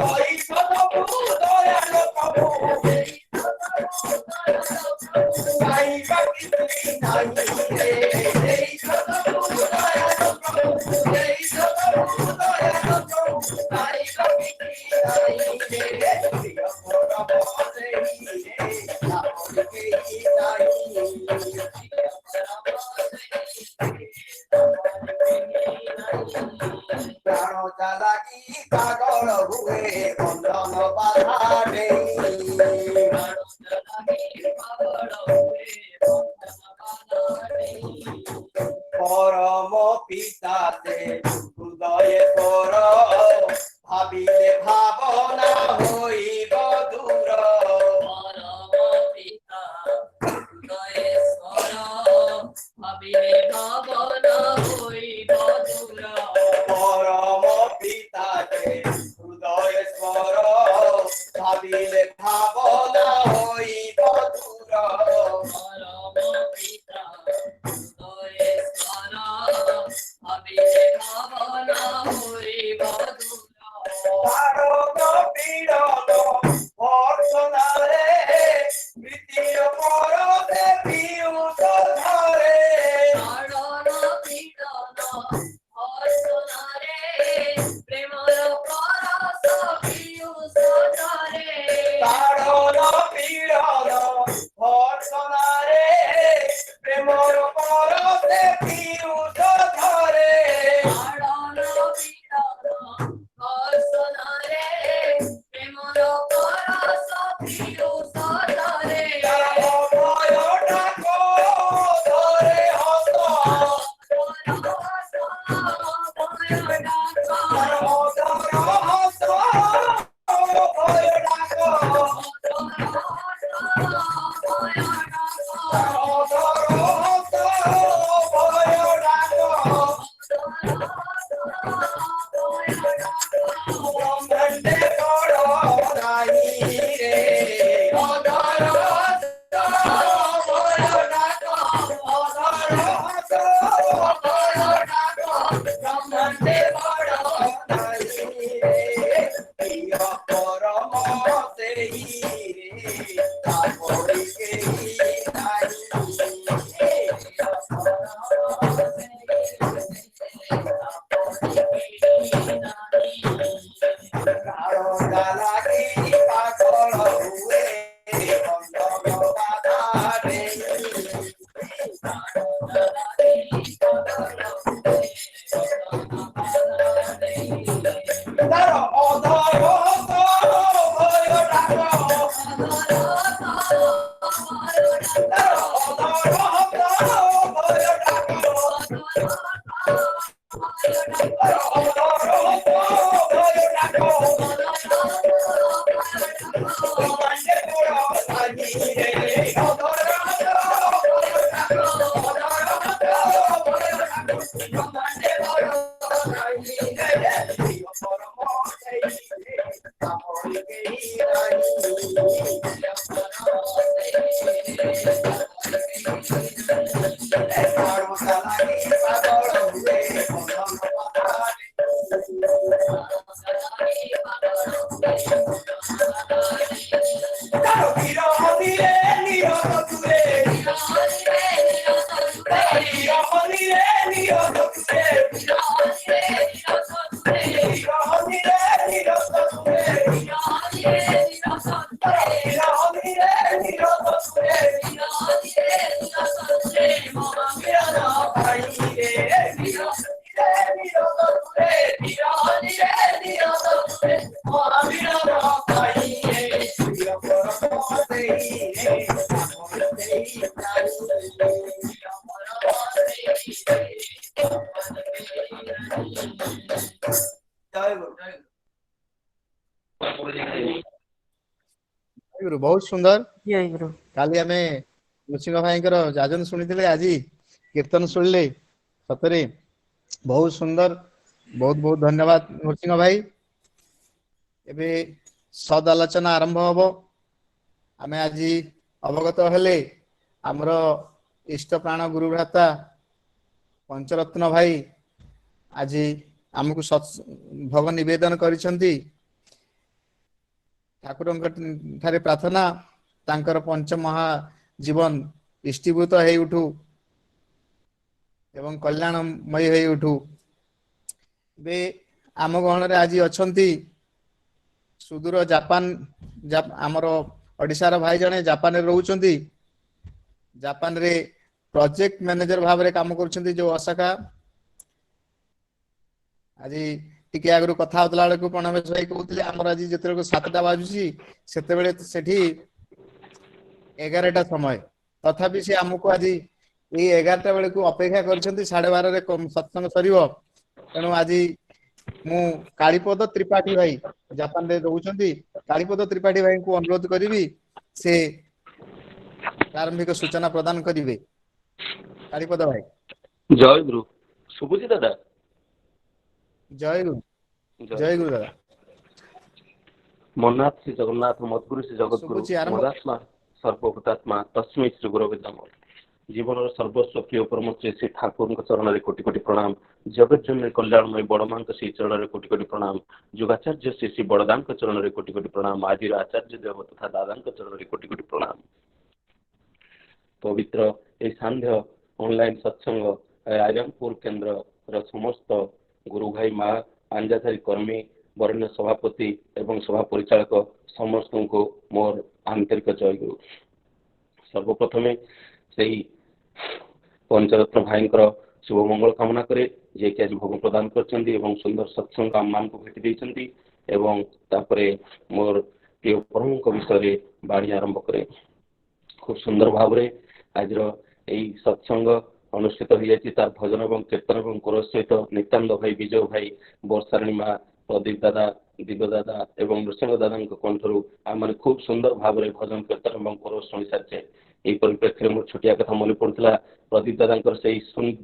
এই তো প্রভু দয়াল প্রভু চাহিবা কিছু নাই রে এই তো প্রভু দয়াল প্রভু এই তো প্রভু দয়াল প্রভু চাহিবা কিছু নাই রে প্রিয় পরম সেই রে আপরি কেহি নাই প্রাণ লাগি পাগল হুয়ে বন্ধন বাধা দেই পরম পিতা সে হৃদয়ে তোর ভাবিলে ভাবনা হইব দূর ভাবিলে ভাবনা হইব দূর পরম পিতা সে হৃদয়ে তোর ভাবিলে ভাবনা হইব দূর পরম পিতা হৃদয়েশ্বর ভাবিলে ভাবনা হইব দূর ভারত পীড়ন ভর্সনারে তৃতীয় পরতে পিয়ুষ ধরে তারণ পীড়ন হর্ষণারে প্রেমর পরশ পিয়ুষ ধরে তারণ পীড়ন ভর্সনারে প্রেমর পরতে পিয়ুষ ধরে তারণ পীড়ন হর্ষণারে প্রেমর পরশ পিয়ুষ ধরে ভয় ডাক ধরে হস্ত পরম সেই রে गुरु बहुत सुंदर जय गुरु काली आमे नृसिंह भाईଙ୍କର ଯାଜନ ଶୁଣିଥିଲେ ଆଜି କୀର୍ତ୍ତନ ଶୁଣିଲେ ସତରେ ବହୁତ ସୁନ୍ଦର ବହୁତ ବହୁତ ଧନ୍ୟବାଦ ନୃସିଂହ ଭାଇ ଏବେ ସଦ ଆଲୋଚନା ଆରମ୍ଭ ହବ ଆମେ ଆଜି ଅବଗତ ହେଲେ ଆମର ଇଷ୍ଟ ପ୍ରାଣ ଗୁରୁ ଭ୍ରାତା ପଞ୍ଚରତ୍ନ ଭାଇ ଆଜି ଆମକୁ ଭୋଗ ନିବେଦନ କରିଛନ୍ତି ଠାକୁରଙ୍କ ଠାରେ ପ୍ରାର୍ଥନା ତାଙ୍କର ପଞ୍ଚମହା ଜୀବନ ଇଷ୍ଟିଭୂତ ହେଇ ଉଠୁ ଏବଂ କଲ୍ୟାଣମୟ ହେଇ ଉଠୁ ଏବେ ଆମ ଗହଣରେ ଆଜି ଅଛନ୍ତି ସୁଦୂର ଜାପାନ ଆମର ଓଡ଼ିଶାର ଭାଇ ଜଣେ ଜାପାନରେ ରହୁଛନ୍ତି ଜାପାନରେ ପ୍ରୋଜେକ୍ଟ ମ୍ୟାନେଜର ଭାବରେ କାମ କରୁଛନ୍ତି ଯୋଉ ଅସାକା ଆଜି ଟିକେ ଆଗରୁ କଥା ହଉଥିଲା ବେଳକୁ ପ୍ରଣମେଶ ଭାଇ କହୁଥିଲେ ଆମର ଆଜି ଯେତେବେଳେ 7ଟା ବାଜୁଛି ସେତେବେଳେ ସେଠି 11ଟା ସମୟ ତଥାପି ସେ ଆମକୁ ଆଜି ଏଇ 11ଟା ବେଳକୁ ଅପେକ୍ଷା କରିଛନ୍ତି 12:30ରେ ସତ୍ସଙ୍ଗ ସରିବ ତେଣୁ ଆଜି ମୁଁ କାଳୀପଦ ତ୍ରିପାଠୀ ଭାଇ ଜାପାନରେ ରହୁଛନ୍ତି କାଳୀପଦ ତ୍ରିପାଠୀ ଭାଇଙ୍କୁ ଅନୁରୋଧ କରିବି ସେ ପ୍ରାରମ୍ଭିକ ସୂଚନା ପ୍ରଦାନ କରିବେ କାଳୀପଦ ଭାଇ ଜୟ ଗୁରୁ ଶୁଭୁଛି ଦାଦା ଜୟ ଗୁରୁ ଜୟ ଗୁରୁ ଦାଦା ମନ୍ନାଥ ଶ୍ରୀ ଜଗନ୍ନାଥ ମଦ୍ଗୁରୁ ଶ୍ରୀ ଜଗଦ୍ଗୁରୁ ମଦାତ୍ମା ସର୍ବଭୂତାତ୍ମା ତସ୍ମୈ ଶ୍ରୀ ଗୁରବେ ନମଃ ଜୀବନର ସର୍ବସ୍ୱ ପ୍ରିୟ ପରମ ଶ୍ରୀ ଠାକୁରଙ୍କ ଚରଣରେ କୋଟି କୋଟି ପ୍ରଣାମ ଜଗଜ୍ଜନନୀ କଲ୍ୟାଣମୟୀ ବଡ଼ମାଙ୍କ ଶ୍ରୀ ଚରଣରେ କୋଟି କୋଟି ପ୍ରଣାମ ଯୁଗାଚାର୍ଯ୍ୟ ଶ୍ରୀ ଶ୍ରୀ ବଡ଼ଦାଙ୍କ ଚରଣରେ କୋଟି କୋଟି ପ୍ରଣାମ ଆଜିର ଆଚାର୍ଯ୍ୟ ଦେବ ତଥା ଦାଦାଙ୍କ ଚରଣରେ କୋଟି କୋଟି ପ୍ରଣାମ ପବିତ୍ର ଏହି ସାନ୍ଧ୍ୟ ଅନଲାଇନ ସତ୍ସଙ୍ଗ ଆଇରନପୁର କେନ୍ଦ୍ରର ସମସ୍ତ ଗୁରୁ ଭାଇ ମା ଆଞ୍ଜାଧାରୀ କର୍ମୀ ବରେଣ୍ୟ ସଭାପତି ଏବଂ ସଭା ପରିଚାଳକ ସମସ୍ତଙ୍କୁ ମୋର ଆନ୍ତରିକ ଜୟ ଗୁରୁ ସର୍ବପ୍ରଥମେ ସେହି ପଞ୍ଚରତ୍ନ ଭାଇଙ୍କର ଶୁଭ ମଙ୍ଗଳ କାମନା କରେ ଯିଏକି ଆଜି ଭୋଗ ପ୍ରଦାନ କରିଛନ୍ତି ଏବଂ ସୁନ୍ଦର ସତ୍ସଙ୍ଗ ଆମମାନଙ୍କୁ ଭେଟି ଦେଇଛନ୍ତି ଏବଂ ତାପରେ ମୋର ପ୍ରିୟ ପ୍ରଭୁଙ୍କ ବିଷୟରେ ବାଣୀ ଆରମ୍ଭ କରେ ଖୁବ ସୁନ୍ଦର ଭାବରେ ଆଜିର ଏହି ସତ୍ସଙ୍ଗ ଅନୁଷ୍ଠିତ ହୋଇଯାଇଛି ତାର ଭଜନ ଏବଂ କୀର୍ତ୍ତନ ଏବଂ କୋରସ ସହିତ ନିତ୍ୟାନନ୍ଦ ଭାଇ ବିଜୟ ଭାଇ ବର୍ଷାରାଣୀ ମା ପ୍ରଦୀପ ଦାଦା ଦିଗ ଦାଦା ଏବଂ ନୃସିଂହ ଦାଦାଙ୍କ କଣ୍ଠରୁ ଆମମାନେ ଖୁବ ସୁନ୍ଦର ଭାବରେ ଭଜନ କୀର୍ତ୍ତନ ଏବଂ କୋରସ ଶୁଣି ସାରିଛେ ଏହି ପରିପ୍ରେକ୍ଷୀରେ ମୋର ଛୋଟିଆ କଥା ମନେ ପଡୁଥିଲା ପ୍ରଦୀପ ଦାଦାଙ୍କର ସେହି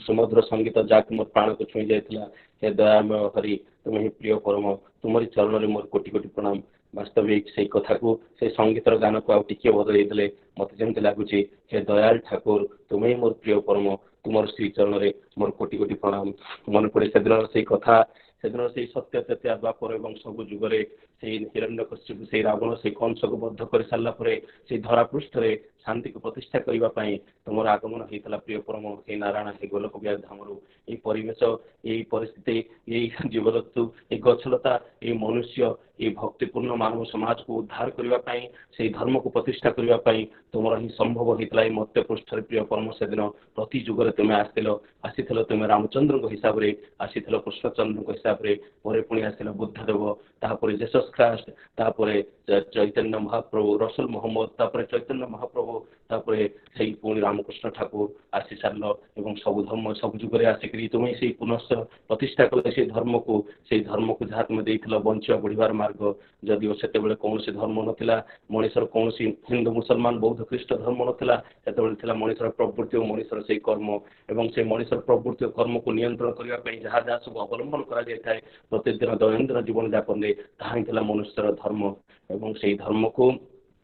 ସୁମଧୁର ସଙ୍ଗୀତ ଯାହାକି ମୋର ପ୍ରାଣକୁ ଛୁଇଁ ଯାଇଥିଲା ହେ ଦୟାମୟ ହରି ତୁମେ ହିଁ ପ୍ରିୟ ପରମ ତୁମରି ଚରଣରେ ମୋର କୋଟି କୋଟି ପ୍ରଣାମ ବାସ୍ତବିକ ସେଇ କଥାକୁ ସେ ସଙ୍ଗୀତର ଗାନକୁ ଆଉ ଟିକେ ବଦଳେଇ ଦେଲେ ମତେ ଯେମିତି ଲାଗୁଛି ହେ ଦୟାଳ ଠାକୁର ତୁମେ ହିଁ ମୋର ପ୍ରିୟ ପରମ ତୁମର ଶ୍ରୀ ଚରଣରେ ମୋର କୋଟି କୋଟି ପ୍ରଣାମ ମନେ ପଡେ ସେଦିନର ସେଇ କଥା ସେଦିନ ସେଇ ସତ୍ୟ ତେତ୍ୟା ଦ୍ୱାପର ଏବଂ ସବୁ ଯୁଗରେ ସେଇ ହିରଣ୍ୟକଶ୍ୟପ ସେଇ ରାବଣ ସେଇ କଂସକୁ ବଦ୍ଧ କରି ସାରିଲା ପରେ ସେଇ ଧରା ପୃଷ୍ଠରେ ଶାନ୍ତିକୁ ପ୍ରତିଷ୍ଠା କରିବା ପାଇଁ ତୁମର ଆଗମନ ହେଇଥିଲା ପ୍ରିୟ ପରମ ହେ ନାରାୟଣ ହେ ଗୋଲକ ବିହାର ଧାମରୁ ଏହି ପରିବେଶ ଏହି ପରିସ୍ଥିତି ଏହି ଜୀବଜନ୍ତୁ ଏହି ଗଛଲତା ଏହି ମନୁଷ୍ୟ ଏହି ଭକ୍ତିପୂର୍ଣ୍ଣ ମାନବ ସମାଜକୁ ଉଦ୍ଧାର କରିବା ପାଇଁ ସେହି ଧର୍ମକୁ ପ୍ରତିଷ୍ଠା କରିବା ପାଇଁ ତୁମର ହିଁ ସମ୍ଭବ ହେଇଥିଲା ଏହି ମତ୍ୟ ପୃଷ୍ଠରେ ପ୍ରିୟ ପରମ ସେଦିନ ପ୍ରତି ଯୁଗରେ ତୁମେ ଆସିଥିଲ ତୁମେ ରାମଚନ୍ଦ୍ରଙ୍କ ହିସାବରେ ଆସିଥିଲ କୃଷ୍ଣଚନ୍ଦ୍ରଙ୍କ ହିସାବରେ ପରେ ପୁଣି ଆସିଲ ବୁଦ୍ଧଦେବ ତାହାପରେ ଜେସସ୍ ଖ୍ରୀଷ୍ଟ, ତାପରେ ଚୈତନ୍ୟ ମହାପ୍ରଭୁ, ରସୁଲ ମହମ୍ମଦ, ତାପରେ ଚୈତନ୍ୟ ମହାପ୍ରଭୁ, ତାପରେ ସେଇ ପୁଣି ରାମକୃଷ୍ଣ ଠାକୁର ଆସି ସାରିଲ ଏବଂ ସବୁ ଧର୍ମ ସବୁ ଯୁଗରେ ଆସିକରି ତୁମେ ସେଇ ପୁନଶ୍ଚ ପ୍ରତିଷ୍ଠା କଲେ ସେଇ ଧର୍ମକୁ ଯାହା ତୁମେ ଦେଇଥିଲ ବଞ୍ଚିବା ବଢିବାର ମାର୍ଗ। ଯଦିଓ ସେତେବେଳେ କୌଣସି ଧର୍ମ ନଥିଲା, ମଣିଷର କୌଣସି ହିନ୍ଦୁ ମୁସଲମାନ ବୌଦ୍ଧ ଖ୍ରୀଷ୍ଟ ଧର୍ମ ନଥିଲା, ସେତେବେଳେ ଥିଲା ମଣିଷର ପ୍ରବୃତ୍ତି ଓ ମଣିଷର ସେଇ କର୍ମ, ଏବଂ ସେଇ ମଣିଷର ପ୍ରବୃତ୍ତି ଓ କର୍ମକୁ ନିୟନ୍ତ୍ରଣ କରିବା ପାଇଁ ଯାହା ଯାହା ସବୁ ଅବଲମ୍ବନ କରାଯାଇଥାଏ ପ୍ରତିଦିନ ଦୈନନ୍ଦିନ ଜୀବନ ଯାପନରେ, ତାହା ହିଁ ଥିଲା ମନୁଷ୍ୟର ଧର୍ମ। ଏବଂ ସେଇ ଧର୍ମକୁ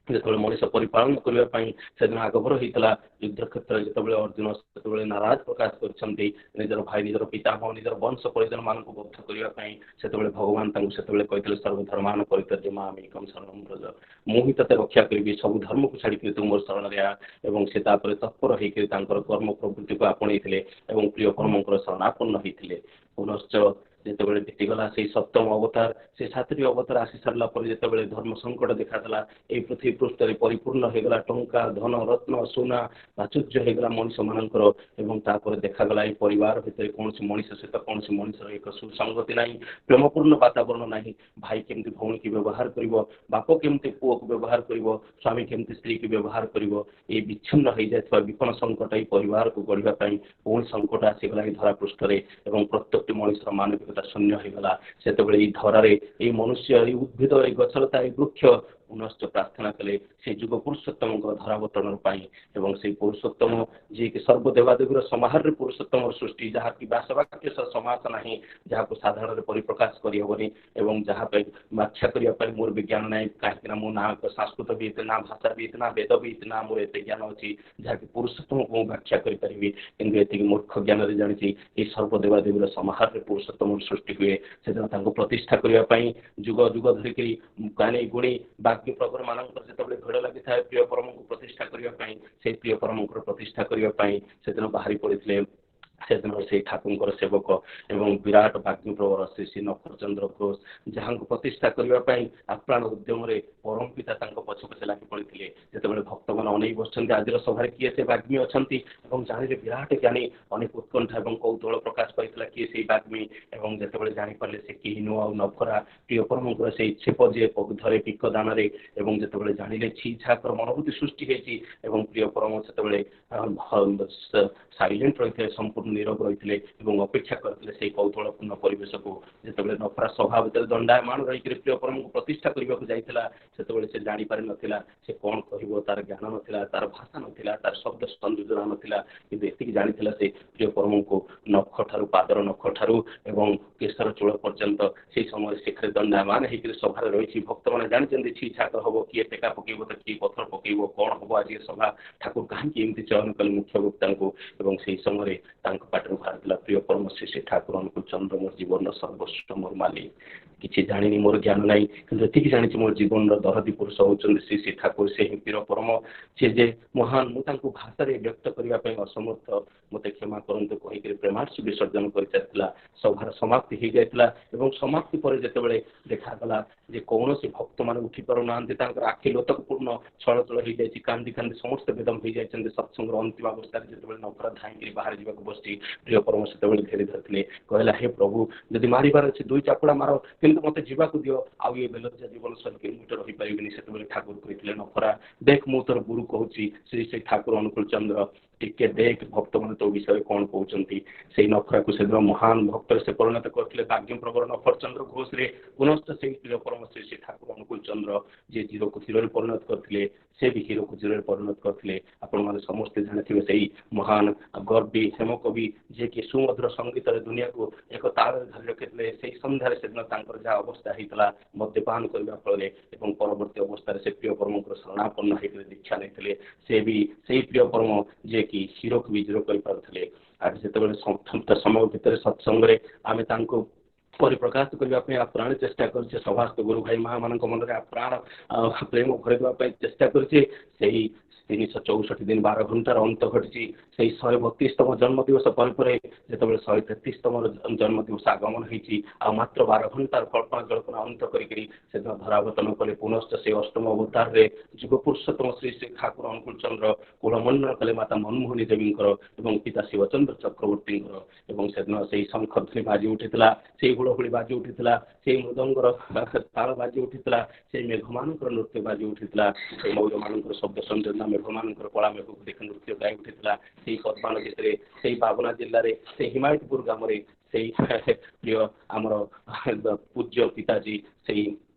ଯେତେବେଳେ ମଣିଷ ପରିପାଳନ କରିବା ପାଇଁ ସେଦିନ ଆଗଭର ହେଇଥିଲା ଯୁଦ୍ଧ କ୍ଷେତ୍ରରେ, ଯେତେବେଳେ ଅର୍ଜୁନ ସେତେବେଳେ ନାରାଜ ପ୍ରକାଶ କରିଛନ୍ତି ନିଜର ଭାଇ, ନିଜର ପିତାମହ, ନିଜର ବଂଶ ପରିଜନ ମାନଙ୍କୁ ବଦ୍ଧ କରିବା ପାଇଁ, ସେତେବେଳେ ଭଗବାନ ତାଙ୍କୁ ସେତେବେଳେ କହିଥିଲେ ସର୍ବଧର୍ମାନ ପରିତ୍ୟଜ୍ୟ ମାମ୍ ଏକମ୍ ଶରଣଂ ବ୍ରଜ, ମୁଁ ହିଁ ତତେ ରକ୍ଷା କରିବି, ସବୁ ଧର୍ମକୁ ଛାଡ଼ିକିରି ତୁ ମୋର ଶରଣରେ ଆ। ଏବଂ ସେ ତାପରେ ତତ୍ପର ହେଇକରି ତାଙ୍କର କର୍ମ ପ୍ରବୃତ୍ତିକୁ ଆପଣେଇଥିଲେ ଏବଂ ପ୍ରିୟ କର୍ମଙ୍କର ଶରଣାପନ୍ନ ହେଇଥିଲେ। ପୁନଶ୍ଚ ଯେତେବେଳେ ବିତିଗଲା ସେଇ ସପ୍ତମ ଅବତାର, ସେ 7ଟି ଅବତାର ଆସି ସାରିଲା ପରେ ଯେତେବେଳେ ଧର୍ମ ସଙ୍କଟ ଦେଖାଦେଲା, ଏଇ ପୃଥିବୀ ପୃଷ୍ଠରେ ପରିପୂର୍ଣ୍ଣ ହେଇଗଲା ଟଙ୍କା, ଧନ, ରତ୍ନ, ସୁନା ପ୍ରାଚୁର୍ଯ୍ୟ ହେଇଗଲା ମଣିଷ ମାନଙ୍କର, ଏବଂ ତାପରେ ଦେଖାଗଲା ଏଇ ପରିବାର ଭିତରେ କୌଣସି ମଣିଷ ସହିତ କୌଣସି ମଣିଷର ଏକ ସୁସଙ୍ଗତି ନାହିଁ, ପ୍ରେମପୂର୍ଣ୍ଣ ବାତାବରଣ ନାହିଁ। ଭାଇ କେମିତି ଭଉଣୀକି ବ୍ୟବହାର କରିବ, ବାପ କେମିତି ପୁଅକୁ ବ୍ୟବହାର କରିବ, ସ୍ୱାମୀ କେମିତି ସ୍ତ୍ରୀକି ବ୍ୟବହାର କରିବ, ଏଇ ବିଚ୍ଛିନ୍ନ ହେଇଯାଇଥିବା ବିପନ୍ନ ସଙ୍କଟ ଏଇ ପରିବାରକୁ ଗଢ଼ିବା ପାଇଁ ପୁଣି ସଙ୍କଟ ଆସିଗଲା ଏଇ ଧରା ପୃଷ୍ଠରେ, ଏବଂ ପ୍ରତ୍ୟେକଟି ମଣିଷର ମାନବିକତା ଶୂନ୍ୟ ହେଇଗଲା। ସେତେବେଳେ ଏଇ ଧରାରେ ଏଇ ମନୁଷ୍ୟ, ଏଇ ଉଦ୍ଭିଦ, ଏଇ ଗଛଲତା, ଏଇ ବୃକ୍ଷ ପୁନଶ୍ଚ ପ୍ରାର୍ଥନା କଲେ ସେ ଯୁଗ ପୁରୁଷୋତ୍ତମଙ୍କର ଧରାବତରଣ ପାଇଁ। ଏବଂ ସେଇ ପୁରୁଷୋତ୍ତମ ଯିଏକି ସର୍ବଦେବାଦେବୀର ସମାହାରରେ ପୁରୁଷୋତ୍ତମର ସୃଷ୍ଟି, ଯାହାକି ବାସବାକ୍ୟ ସହ ସମାସ ନାହିଁ, ଯାହାକୁ ସାଧାରଣରେ ପରିପ୍ରକାଶ କରିହେବନି ଏବଂ ଯାହା ପାଇଁ ବ୍ୟାଖ୍ୟା କରିବା ପାଇଁ ମୋର ବିଜ୍ଞାନ ନାହିଁ, କାହିଁକିନା ମୁଁ ନା ସଂସ୍କୃତବିତ୍, ନା ଭାଷାବିତ୍, ନା ବେଦବିତ୍, ନା ମୋର ଏତେ ଜ୍ଞାନ ଅଛି ଯାହାକି ପୁରୁଷୋତ୍ତମକୁ ମୁଁ ବ୍ୟାଖ୍ୟା କରିପାରିବି। କିନ୍ତୁ ଏତିକି ମୂର୍ଖ ଜ୍ଞାନରେ ଜାଣିଛି ଏହି ସର୍ବଦେବାଦେବୀର ସମାହାରରେ ପୁରୁଷୋତ୍ତମର ସୃଷ୍ଟି ହୁଏ। ସେଦିନ ତାଙ୍କୁ ପ୍ରତିଷ୍ଠା କରିବା ପାଇଁ ଯୁଗ ଯୁଗ ଧରିକିରି ଗାଣି ଗୁଣି ବାଗ୍ମୀ ପ୍ରବର ମାନଙ୍କର ଯେତେବେଳେ ଭିଡ଼ ଲାଗିଥାଏ ପ୍ରିୟ ପରମଙ୍କୁ ପ୍ରତିଷ୍ଠା କରିବା ପାଇଁ, ସେଇ ପ୍ରିୟ ପରମଙ୍କର ପ୍ରତିଷ୍ଠା କରିବା ପାଇଁ ସେଦିନ ବାହାରି ପଡ଼ିଥିଲେ। ସେଦିନ ସେଇ ଠାକୁରଙ୍କର ସେବକ ଏବଂ ବିରାଟ ବାଗ୍ମୀ ପ୍ରବର ଶ୍ରୀ ଶ୍ରୀ ନଖରଚନ୍ଦ୍ର ଘୋଷ, ଯାହାଙ୍କୁ ପ୍ରତିଷ୍ଠା କରିବା ପାଇଁ ଆପ୍ରାଣ ଉଦ୍ୟମରେ ପରମ ପିତା ତାଙ୍କ ପଛ ପଛେ ଲାଗି ପଡ଼ିଥିଲେ। ଯେତେବେଳେ ଭକ୍ତମାନେ ଅନେଇ ବସିଛନ୍ତି ଆଜିର ସଭାରେ କିଏ ସେ ବାଗ୍ମୀ ଅଛନ୍ତି, ଏବଂ ଜାଣିଲେ ବିରାଟ ଜ୍ଞାନୀ, ଅନେକ ଉତ୍କଣ୍ଠା ଏବଂ କୌତୂହଳ ପ୍ରକାଶ ପାଇଥିଲା କିଏ ସେଇ ବାଗ୍ମୀ, ଏବଂ ଯେତେବେଳେ ଜାଣିପାରିଲେ ସେ କେହି ନୁହଁ ଆଉ ନଖରା ପ୍ରିୟ ପରମଙ୍କର ସେଇ ଛେପ ଯିଏ ଧରେ ପିକ ଦାନରେ, ଏବଂ ଯେତେବେଳେ ଜାଣିଲେ ଛି ଛାକର ମନୋଭୂତି ସୃଷ୍ଟି ହେଇଛି, ଏବଂ ପ୍ରିୟ ପରମ ସେତେବେଳେ ସାଇଲେଣ୍ଟ ରହିଥିଲେ, ସମ୍ପୂର୍ଣ୍ଣ ନୀରବ ରହିଥିଲେ ଏବଂ ଅପେକ୍ଷା କରିଥିଲେ ସେଇ କୌତୂହଳପୂର୍ଣ୍ଣ ପରିବେଶକୁ। ଯେତେବେଳେ ନଖରା ସଭା ଭିତରେ ଦଣ୍ଡାୟମାନ ରହିକରି ପ୍ରିୟ ପରମଙ୍କୁ ପ୍ରତିଷ୍ଠା କରିବାକୁ ଯାଇଥିଲା, ସେତେବେଳେ ସେ ଜାଣିପାରିନଥିଲା ସେ କ'ଣ କହିବ, ତାର ଜ୍ଞାନ ନଥିଲା, ତାର ଭାଷା ନଥିଲା, ତାର ଶବ୍ଦ ସଂଯୋଜନା ନଥିଲା, କିନ୍ତୁ ଏତିକି ଜାଣିଥିଲା ସେ ପ୍ରିୟ ପରମଙ୍କୁ ନଖଠାରୁ ପାଦର ନଖଠାରୁ ଏବଂ କେଶର ଚୂଳ ପର୍ଯ୍ୟନ୍ତ ସେଇ ସମୟରେ ଶିଖରେ ଦଣ୍ଡାୟମାନ ହେଇକରି ସଭାରେ ରହିଛି। ଭକ୍ତମାନେ ଜାଣିଛନ୍ତି ଛି ଛାକ ହବ, କିଏ ଟେକା ପକେଇବ ତ କିଏ ପଥର ପକେଇବ, କ'ଣ ହବ ଆଜି ସଭା, ଠାକୁର କାହିଁକି ଏମିତି ଚୟନ କଲେ ମୁଖ୍ୟ ବକ୍ତାଙ୍କୁ। ଏବଂ ସେହି ସମୟରେ ତାଙ୍କ ପାଟିରୁ ବାହାରିଥିଲା ପ୍ରିୟ ପରମ ଶ୍ରୀ ଶ୍ରୀ ଠାକୁରଙ୍କୁ ଚନ୍ଦ୍ର ମୋର ଜୀବନର ସର୍ବଶ୍ରେଷ୍ଠ ମୋର ମାଲିକ, କିଛି ଜାଣିନି, ମୋର ଜ୍ଞାନ ନାହିଁ, କିନ୍ତୁ ଏତିକି ଜାଣିଛି ମୋର ଜୀବନର ଦହଦୀ ପୁରୁଷ ହେଉଛନ୍ତି ଶ୍ରୀ ଶ୍ରୀ ଠାକୁର, ସେ ହିଁ ପ୍ରିୟ ପରମ, ସେ ଯେ ମହାନ, ମୁଁ ତାଙ୍କୁ ଭାଷାରେ ବ୍ୟକ୍ତ କରିବା ପାଇଁ ଅସମର୍ଥ, ମୋତେ କ୍ଷମା କରନ୍ତୁ କହିକରି ପ୍ରେମାର୍ଶ ବିସର୍ଜନ କରିଚାଲିଥିଲା। ସଭାର ସମାପ୍ତି ହେଇଯାଇଥିଲା ଏବଂ ସମାପ୍ତି ପରେ ଯେତେବେଳେ ଦେଖାଗଲା ଯେ କୌଣସି ଭକ୍ତମାନେ ଉଠି ପାରୁନାହାନ୍ତି, ତାଙ୍କର ଆଖି ଲୋତକପୂର୍ଣ୍ଣ ଛଳଛଳ ହେଇଯାଇଛି, କାନ୍ଦି କାନ୍ଦି ସମସ୍ତେ ବେଦମ ହେଇଯାଇଛନ୍ତି। ସତ୍ସଙ୍ଗର ଅନ୍ତିମ ଅବସ୍ଥାରେ ଯେତେବେଳେ ନଖରା ଧାଇଁକିରି ବାହାରେ ଯିବାକୁ ବସିଛି, ପ୍ରିୟ ପରମ ସେତେବେଳେ ଘେରି ଧରିଥିଲେ, କହିଲା ହେ ପ୍ରଭୁ ଯଦି ମାରିବାର ଅଛି 2 ଚାପୁଡ଼ା ମାର, କିନ୍ତୁ ମୋତେ ଯିବାକୁ ଦିଅ, ଆଉ ଏ ବେଲଜ୍ଜା ଜୀବନ ସରିକି ମୁଁ ତ ରହିପାରିବିନି। ସେତେବେଳେ ଠାକୁର କହିଥିଲେ ନଖରା ଦେଖ ମୁଁ ତୋର ଗୁରୁ କହୁଛି ଶ୍ରୀ ଶ୍ରୀ ଠାକୁର ଅନୁକୂଳ ଚନ୍ଦ୍ର, ଟିକେ ଦେଖ ଭକ୍ତମାନେ ତୋ ବିଷୟରେ କ'ଣ କହୁଛନ୍ତି। ସେଇ ନଖରାକୁ ସେଦିନ ମହାନ ଭକ୍ତରେ ସେ ପରିଣତ କରିଥିଲେ ବାଗ୍ମୀ ପ୍ରବର ନଖରଚନ୍ଦ୍ର ଘୋଷରେ। ପୁନଶ୍ଚ ସେଇ ପ୍ରିୟ ପରମ ଶ୍ରୀ ଶ୍ରୀ ଠାକୁର ଅନୁକୂଳ ଚନ୍ଦ୍ର ଯିଏ ଜିରୋକୁ ହିରୋରେ ପରିଣତ କରିଥିଲେ, ସେ ବି ହିରୋକୁ ଜିରୋରେ ପରିଣତ କରିଥିଲେ। ଆପଣମାନେ ସମସ୍ତେ ଜାଣିଥିବେ ସେଇ ମହାନ ଗର୍ବୀ ହେମକବି ଯିଏକି ସୁମଧୁର ସଙ୍ଗୀତରେ ଦୁନିଆକୁ ଏକ ତାଳରେ ଧରି ରଖିଥିଲେ। ସେଇ ସନ୍ଧ୍ୟାରେ ସେଦିନ ତାଙ୍କର ଯାହା ଅବସ୍ଥା ହେଇଥିଲା ମଦ୍ୟପାନ କରିବା ଫଳରେ, ଏବଂ ପରବର୍ତ୍ତୀ ଅବସ୍ଥାରେ ସେ ପ୍ରିୟ ପରମଙ୍କର ଶରଣାପନ୍ନ ହେଇଥିଲେ ଦୀକ୍ଷା ନେଇଥିଲେ। ସେ ବି ସେଇ ପ୍ରିୟ ପରମ ଯିଏକି ହିରୋକୁ ବି ଜିରୋ କରିପାରୁଥିଲେ। ଆଜି ଯେତେବେଳେ ସଂକ୍ଷିପ୍ତ ସମୟ ଭିତରେ ସତ୍ସଙ୍ଗରେ ଆମେ ତାଙ୍କୁ ପରିପ୍ରକାଶ କରିବା ପାଇଁ ଆପ୍ରାଣ ଚେଷ୍ଟା କରୁଛେ, ସଭାସ୍ଥ ଗୁରୁ ଭାଇ ମା ମାନଙ୍କ ମନରେ ଆପ୍ରାଣ ପ୍ରେମ ଭରିଦେବା ପାଇଁ ଚେଷ୍ଟା କରୁଛେ, ସେଇ 364 ଦିନ 12 ଘଣ୍ଟାର ଅନ୍ତ ଘଟିଛି। ସେଇ 132ତମ ଜନ୍ମଦିବସ ପରେ ପରେ ଯେତେବେଳେ 133ତମ ଜନ୍ମଦିବସ ଆଗମନ ହେଇଛି, ଆଉ ମାତ୍ର 12 ଘଣ୍ଟାର କଳ୍ପନା ଜଳ୍ପନା ଅନ୍ତ କରିକିରି ସେଦିନ ଧରାବତନ କଲେ। ପୁନଶ୍ଚ ସେଇ ଅଷ୍ଟମ ଅବତାରରେ ଯୁଗ ପୁରୁଷୋତ୍ତମ ଶ୍ରୀ ଶ୍ରୀ ଠାକୁର ଅନୁକୂଳ ଚନ୍ଦ୍ର କୁଳମଣ୍ଡଳ କଲେ ମାତା ମନମୋହିନୀ ଦେବୀଙ୍କର ଏବଂ ପିତା ଶିବଚନ୍ଦ୍ର ଚକ୍ରବର୍ତ୍ତୀଙ୍କର। ଏବଂ ସେଦିନ ସେଇ ଶଙ୍ଖ ଧ୍ୱନି ବାଜି ଉଠିଥିଲା, ସେଇ ହୁଳ ହୁଳହୁଳି ବାଜି ଉଠିଥିଲା, ସେଇ ମୃଦଙ୍ଗର ତାଳ ବାଜି ଉଠିଥିଲା, ସେଇ ମେଘମାନଙ୍କର ନୃତ୍ୟ ବାଜି ଉଠିଥିଲା, ସେଇ ମୟୂରମାନଙ୍କର ଶବ୍ଦ ସଂଯୋଜନା, ମେଘମାନଙ୍କର କଳା ମେଘକୁ ଦେଖି ନୃତ୍ୟ ଗାଇ ଉଠିଥିଲା। ସେଇ ପଦ୍ମା ନଦୀରେ, ସେଇ ପାବନା ଜିଲ୍ଲାରେ, ସେଇ ହିମାୟତପୁର ଗ୍ରାମରେ, ସେଇ ପ୍ରିୟ ଆମର ପୂଜ୍ୟ ପିତାଜୀ, ସେଇ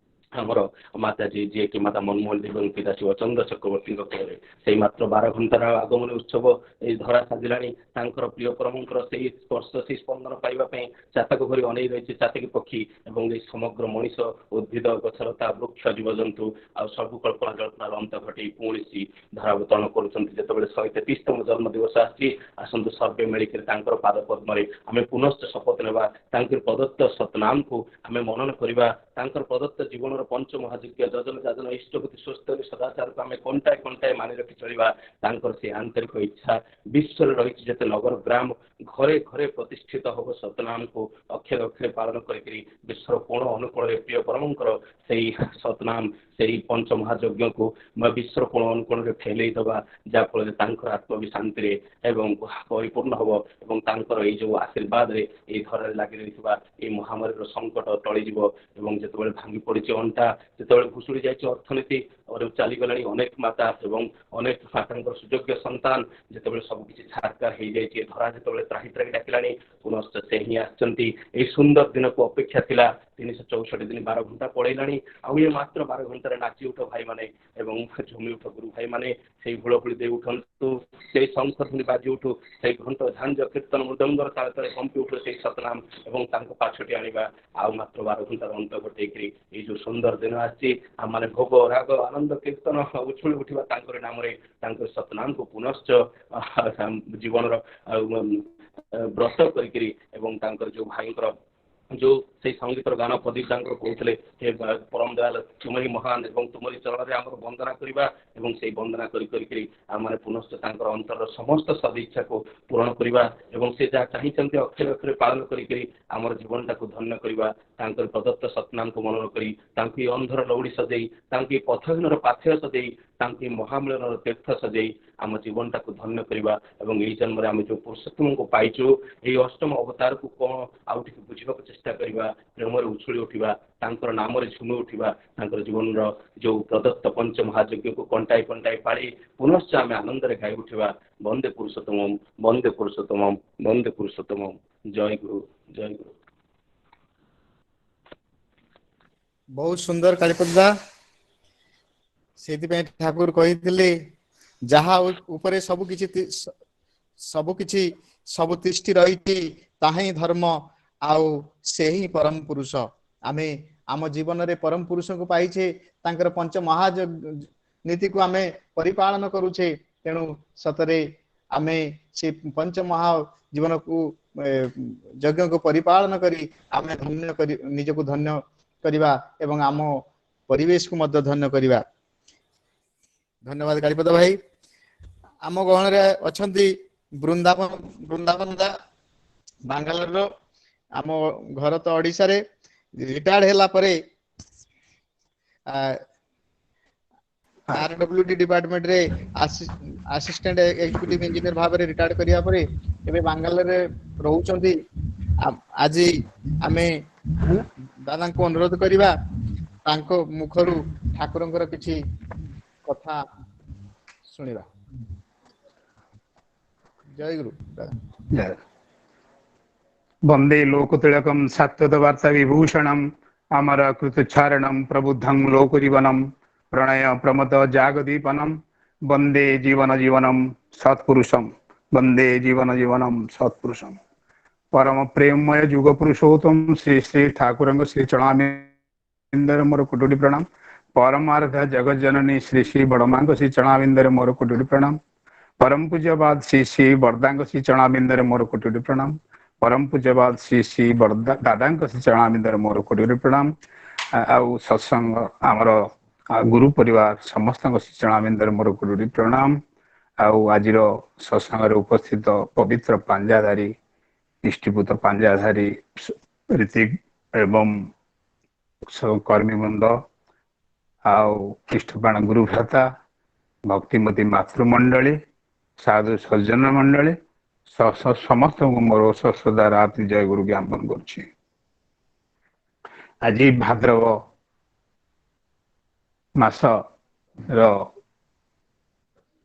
ଆମର ମାତାଜୀ ଯିଏକି ମାତା ମନମୋହନ ଦେବୀଙ୍କ ପିତା ଶିବଚନ୍ଦ୍ର ଚକ୍ରବର୍ତ୍ତୀଙ୍କ କୋଳରେ ସେଇ ମାତ୍ର 12 ଘଣ୍ଟାର ଆଗମନ ଉତ୍ସବ ଏଇ ଧରା ସାଜିଲାଣି। ତାଙ୍କର ପ୍ରିୟ ପରମଙ୍କର ସେଇ ସ୍ପର୍ଶ, ସେଇ ସ୍ପନ୍ଦନ ପାଇବା ପାଇଁ ଚାତକ ଭରି ଅନେଇ ରହିଛି ଚାତକୀ ପକ୍ଷୀ ଏବଂ ଏଇ ସମଗ୍ର ମଣିଷ, ଉଦ୍ଭିଦ, ଗଛଲତା, ବୃକ୍ଷ, ଜୀବଜନ୍ତୁ ଆଉ ସବୁ କଳ୍ପନା ଜଳ୍ପନାର ଅନ୍ତ ଘଟେଇ ପୁଣି ଧରାବତରଣ କରୁଛନ୍ତି। ଯେତେବେଳେ 133ତମ ଜନ୍ମ ଦିବସ ଆସିଛି, ଆସନ୍ତୁ ସର୍ବେ ମିଳିକରି ତାଙ୍କର ପାଦ ପଦ୍ମରେ ଆମେ ପୁନଶ୍ଚ ଶପଥ ନେବା, ତାଙ୍କର ପ୍ରଦତ୍ତ ସତନାମକୁ ଆମେ ମନନ କରିବା, ତାଙ୍କର ପ୍ରଦତ୍ତ ଜୀବନର ପଞ୍ଚ ମହାଯଜ୍ଞ ଯଜନ ଯାଜନ ଇଷ୍ଟପତି ସ୍ୱସ୍ଥରେ ସଦାଚାରକୁ ଆମେ କଣ୍ଟାଏ କଣ୍ଟାଏ ମାନି ରଖି ଚଳିବା। ତାଙ୍କର ସେ ଆନ୍ତରିକ ଇଚ୍ଛା ବିଶ୍ୱରେ ରହିଛି ଯେତେ ନଗର ଗ୍ରାମ ଘରେ ଘରେ ପ୍ରତିଷ୍ଠିତ ହେବ ସତନାମକୁ ଅକ୍ଷରେ ଅକ୍ଷରେ ପାଳନ କରିକିରି ବିଶ୍ୱର କୋଣ ଅନୁକୋଣରେ ପ୍ରିୟ ପରମଙ୍କର ସେଇ ସତନାମ, ସେଇ ପଞ୍ଚ ମହାଯଜ୍ଞକୁ ବିଶ୍ୱର କୋଣ ଅନୁକୋଣରେ ଫେଲେଇ ଦେବା, ଯାହାଫଳରେ ତାଙ୍କର ଆତ୍ମ ବି ଶାନ୍ତିରେ ଏବଂ ପରିପୂର୍ଣ୍ଣ ହେବ ଏବଂ ତାଙ୍କର ଏଇ ଯେଉଁ ଆଶୀର୍ବାଦରେ ଏଇ ଘରରେ ଲାଗି ରହିଥିବା ଏଇ ମହାମାରୀର ସଙ୍କଟ ଟଳିଯିବ ଏବଂ ଯେତେବେଳେ ଭାଙ୍ଗି ପଡ଼ିଛି ଅଣ୍ଟା, ଯେତେବେଳେ ଭୁଷୁଡ଼ି ଯାଇଛି ଅର୍ଥନୀତି, ଚାଲିଗଲାଣି ଅନେକ ମାତା ଏବଂ ଅନେକ ମାତାଙ୍କର ସୁଯୋଗ୍ୟ ସନ୍ତାନ, ଯେତେବେଳେ ସବୁକିଛି ଛାରକାର ହେଇଯାଇଛି, ଧରା ଯେତେବେଳେ ତ୍ରାହି ତ୍ରାହି ଡାକିଲାଣି, ପୁନଶ୍ଚ ସେ ହିଁ ଆସିଛନ୍ତି। ଏଇ ସୁନ୍ଦର ଦିନକୁ ଅପେକ୍ଷା ଥିଲା 364 ଦିନ 12 ଘଣ୍ଟା ପଳେଇଲାଣି, ଆଉ ଏ ମାତ୍ର 12 ଘଣ୍ଟାରେ ନାଚି ଉଠ ଭାଇମାନେ ଏବଂ ଝୁମି ଉଠ ଗୁରୁ ଭାଇମାନେ, ସେଇ ହୁଳହୁଳି ଦେଇ ଉଠନ୍ତୁ, ସେଇ ଶଙ୍ଖ ଧ୍ୱନି ବାଜି ଉଠୁ, ସେଇ ଘଣ୍ଟ ଝାଞ୍ଜ କୀର୍ତ୍ତନ ମୃଦଙ୍ଗର ତାଳେ ତାଳେ କମ୍ପି ଉଠୁ ସେଇ ସତନାମ ଏବଂ ତାଙ୍କ ପାଛୋଟି ଆଣିବା। ଆଉ ମାତ୍ର 12 ଘଣ୍ଟାର ଅନ୍ତ ଘଟେଇକିରି ଏଇ ଯୋଉ ସୁନ୍ଦର ଦିନ ଆସିଛି, ଆମମାନେ ଭୋଗ ରାଗ ଆନନ୍ଦ କୀର୍ତ୍ତନ ଉଛୁଳି ଉଠିବା ତାଙ୍କର ନାମରେ, ତାଙ୍କର ସତନାମକୁ ପୁନଶ୍ଚ ଜୀବନର ବ୍ରତ କରିକିରି ଏବଂ ତାଙ୍କର ଯୋଉ ଭାଇଙ୍କର ଯୋଉ ସେଇ ସଙ୍ଗୀତର ଗାନ ପ୍ରଦୀପ ତାଙ୍କର କହୁଥିଲେ, ହେ ପରମ ଦୟାଲ ତୁମରି ମହାନ ଏବଂ ତୁମରି ଚରଣରେ ଆମର ବନ୍ଦନା କରିବା ଏବଂ ସେଇ ବନ୍ଦନା କରିକିରି ଆମମାନେ ପୁନଶ୍ଚ ତାଙ୍କର ଅନ୍ତରର ସମସ୍ତ ସଦିଚ୍ଛାକୁ ପୂରଣ କରିବା ଏବଂ ସେ ଯାହା ଚାହିଁଛନ୍ତି ଅକ୍ଷରେ ଅକ୍ଷରେ ପାଳନ କରିକିରି ଆମର ଜୀବନଟାକୁ ଧନ୍ୟ କରିବା। ତାଙ୍କର ପ୍ରଦତ୍ତ ସତନାମକୁ ମନନ କରି, ତାଙ୍କୁ ଏ ଅନ୍ଧର ଲଉଡ଼ି ସଜେଇ, ତାଙ୍କୁ ଏ ପଥହୀନର ପାଥେୟ ସଜେଇ, ତାଙ୍କୁ ଏ ମହାମିଳନର ତୀର୍ଥ ସଜେଇ ଆମ ଜୀବନଟାକୁ ଧନ୍ୟ କରିବା ଏବଂ ଏଇ ଜନ୍ମରେ ଆମେ ଯେଉଁ ପୁରୁଷୋତ୍ତମଙ୍କୁ ପାଇଛୁ, ଏଇ ଅଷ୍ଟମ ଅବତାରକୁ କ'ଣ ଆଉ ଟିକେ ବୁଝିବାକୁ ଚେଷ୍ଟା କରିବା, ପ୍ରେମରେ ଉଛୁଳି ଉଠିବା, ତାଙ୍କର ନାମରେ ଝୁମି ଉଠିବା, ତାଙ୍କର ଜୀବନର ଯେଉଁ ପ୍ରଦତ୍ତ ପଞ୍ଚ ମହାଯଜ୍ଞକୁ କଣ୍ଟାଇ କଣ୍ଟାଇ ପାଳି ପୁନଶ୍ଚ ଆମେ ଆନନ୍ଦରେ ଗାଇ ଉଠିବା, ବନ୍ଦେ ପୁରୁଷୋତ୍ତମମ୍, ବନ୍ଦେ ପୁରୁଷୋତ୍ତମମ୍, ବନ୍ଦେ ପୁରୁଷୋତ୍ତମମ୍। ଜୟ ଗୁରୁ, ଜୟ ଗୁରୁ। ବହୁତ ସୁନ୍ଦର କାଳିପଦା। ସେଇଥିପାଇଁ ଠାକୁର କହିଥିଲେ ଯାହା ଉପରେ ସବୁ ତିଷ୍ଠି ରହିଛି ତାହା ହିଁ ଧର୍ମ ଆଉ ସେହି ପରମ ପୁରୁଷ। ଆମେ ଆମ ଜୀବନରେ ପରମ ପୁରୁଷଙ୍କୁ ପାଇଛେ, ତାଙ୍କର ପଞ୍ଚ ମହାନୀତିକୁ ଆମେ ପରିପାଳନ କରୁଛେ, ତେଣୁ ସତରେ ଆମେ ସେ ପଞ୍ଚ ମହା ଜୀବନକୁ ଯଜ୍ଞକୁ ପରିପାଳନ କରି ଆମେ ଧନ୍ୟ କରି ନିଜକୁ ଧନ୍ୟ କରିବା ଏବଂ ଆମ ପରିବେଶକୁ ମଧ୍ୟ ଧନ୍ୟ କରିବା। ଧନ୍ୟବାଦ କାଳିପଦ ଭାଇ। ଆମ ଗହଣରେ ଅଛନ୍ତି ବୃନ୍ଦାବନ ଦା, ବାଙ୍ଗାଲୋରର। ଆମ ଘର ତ ଓଡ଼ିଶାରେ, ରିଟାୟାର୍ଡ ହେଲା ପରେ RWD ଡିପାର୍ଟମେଣ୍ଟରେ ଆସିଷ୍ଟାଣ୍ଟ ଏକ୍ଜିକ୍ୟୁଟିଭ ଇଞ୍ଜିନିୟର ଭାବରେ ରିଟାୟାର୍ଡ କରିବା ପରେ ଏବେ ବାଙ୍ଗାଲୋରରେ ରହୁଛନ୍ତି। ଆଜି ଆମେ ଦାଦାଙ୍କୁ ଅନୁରୋଧ କରିବା ତାଙ୍କ ମୁଖରୁ ଠାକୁରଙ୍କର କିଛି କଥା ଶୁଣିବା। ଜୟ ଗୁରୁ। वंदे लोकतिलकम सत्वद वार्ता विभूषणम अमर कृतचारणम प्रबुद्धं लोकजीवनम प्रणय प्रमद जागदीपनम वंदे जीवन जीवनम सत्पुरुषम, वंदे जीवन जीवनम सत्पुरुषम। परम प्रेममय युग पुरुषोत्तम श्री श्री ठाकुर श्री चरणाविंदर मोर कोटि प्रणाम। परमार्थ जगत जननी श्री श्री बड़मांग श्री चरणाविंदर मोर कोटि प्रणाम। परम पूज्यवाद श्री श्री बरदांग श्री चरणाविंदर मोर कोटि प्रणाम। परम पूज्यवाद श्री श्री दादा श्री चरणाविंदर मोर कोटि प्रणाम। आउ सत्संग आमर गुरु परिवार समस्त श्री चरणाविंदर मोर कोटि प्रणाम। आउ आज सत्संग उपस्थित पवित्र पांजाधारी निष्ठीभूत पांजाधारी ऋतिक एवं कर्मी वृंद आउ इष्टप्राण गुरु भ्राता भक्तिमती मातृमंडली साधु सज्जन मंडली समस्त को मोर सश्रद्धा रात्रि जय गुरु ज्ञापन करुछि। आज भाद्रव मास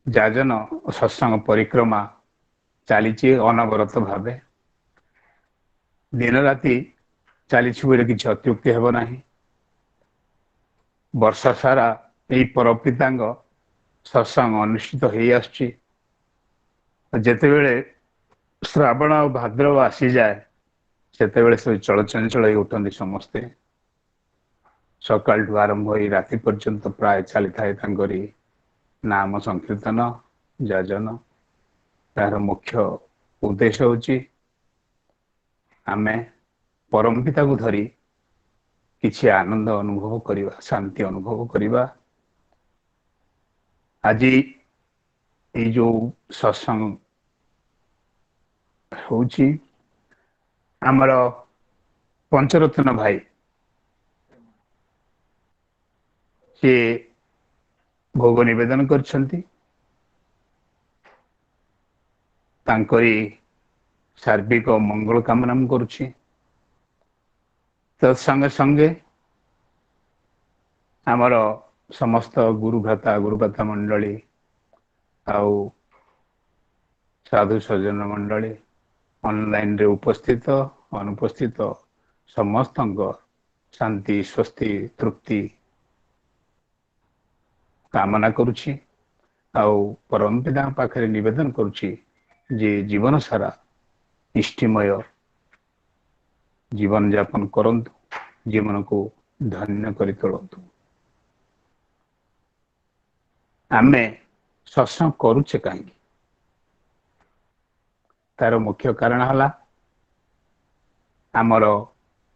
जाजन सत्संग परिक्रमा चली अनवरत भाव दिन राति चली किसी अत्युक्ति हेब ना वर्ष सारा यही परपिता सत्संग अनुष्ठित हो आसते श्रावण और भाद्रव आसी जाए से सब चलचंचल उठती समस्ते सकाल आरंभ हो राति पर्यंत प्राय चली थाए नाम संकीर्तन जाजन तार मुख्य उद्देश्य होची आमे परम पिता को धरी किछि आनंद अनुभव करिबा शांति अनुभव करिबा आज ये जो सत्संग होची आमर पंचरत्न भाई से भोग निवेदन करछंती तांकरी सार्विक मंगल कामना करुछि तत्संगे संगे आमर समस्त गुरुभ्राता मंडली आउ साधु सज्जन मंडली ऑनलाइन रे उपस्थित अनुपस्थित समस्त शांति स्वस्ति तृप्ति कामना करुछि आउ परम पिता पाखरे निवेदन करुछि जे जीवन सारा इष्टिमय जीवन यापन करंतु जीवन को धन्य करि तोलंतु आमे सत्संग करुचे कहीं तार मुख्य कारण हला आमर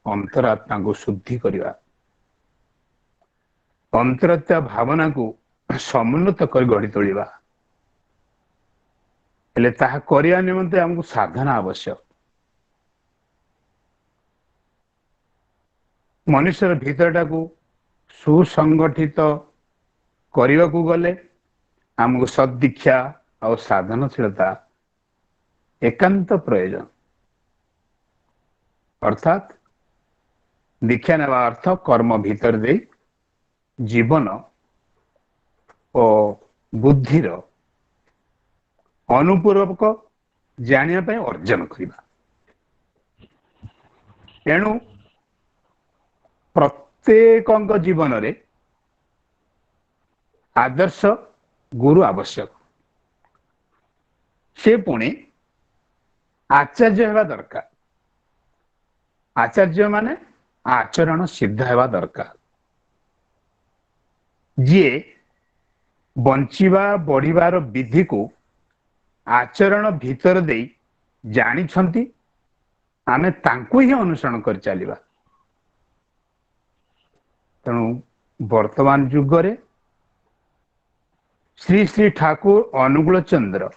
अंतरात्मा को शुद्धि करिवा अंतरात्मा भावना को समुन्नत कर गढ़ी तोलिबा हेले ताहा करिया निमंते हमको साधना आवश्यक मनुष्य भीतरटा को सुसंगठित करने को गले हमको सदीक्षा और साधनशीलता एकांत प्रयोजन अर्थात दीक्षा नेवा अर्थ कर्म भीतर दे जीवन और बुद्धिर अनुपूर्वक जानिया पे अर्जन करिबा एणु प्रत्येक जीवन रे आदर्श गुरु आवश्यक से पुणी आचार्य हेबा दरकार आचार्य माने आचरण सिद्ध हेबा दरकार जी बंचिबा बढ़िबार विधि को आचरण भीतर दे जानी छंती आमे तांको ही अनुसरण कर चलिबा तेणु वर्तमान युग रे श्री श्री ठाकुर अनुकूल चंद्र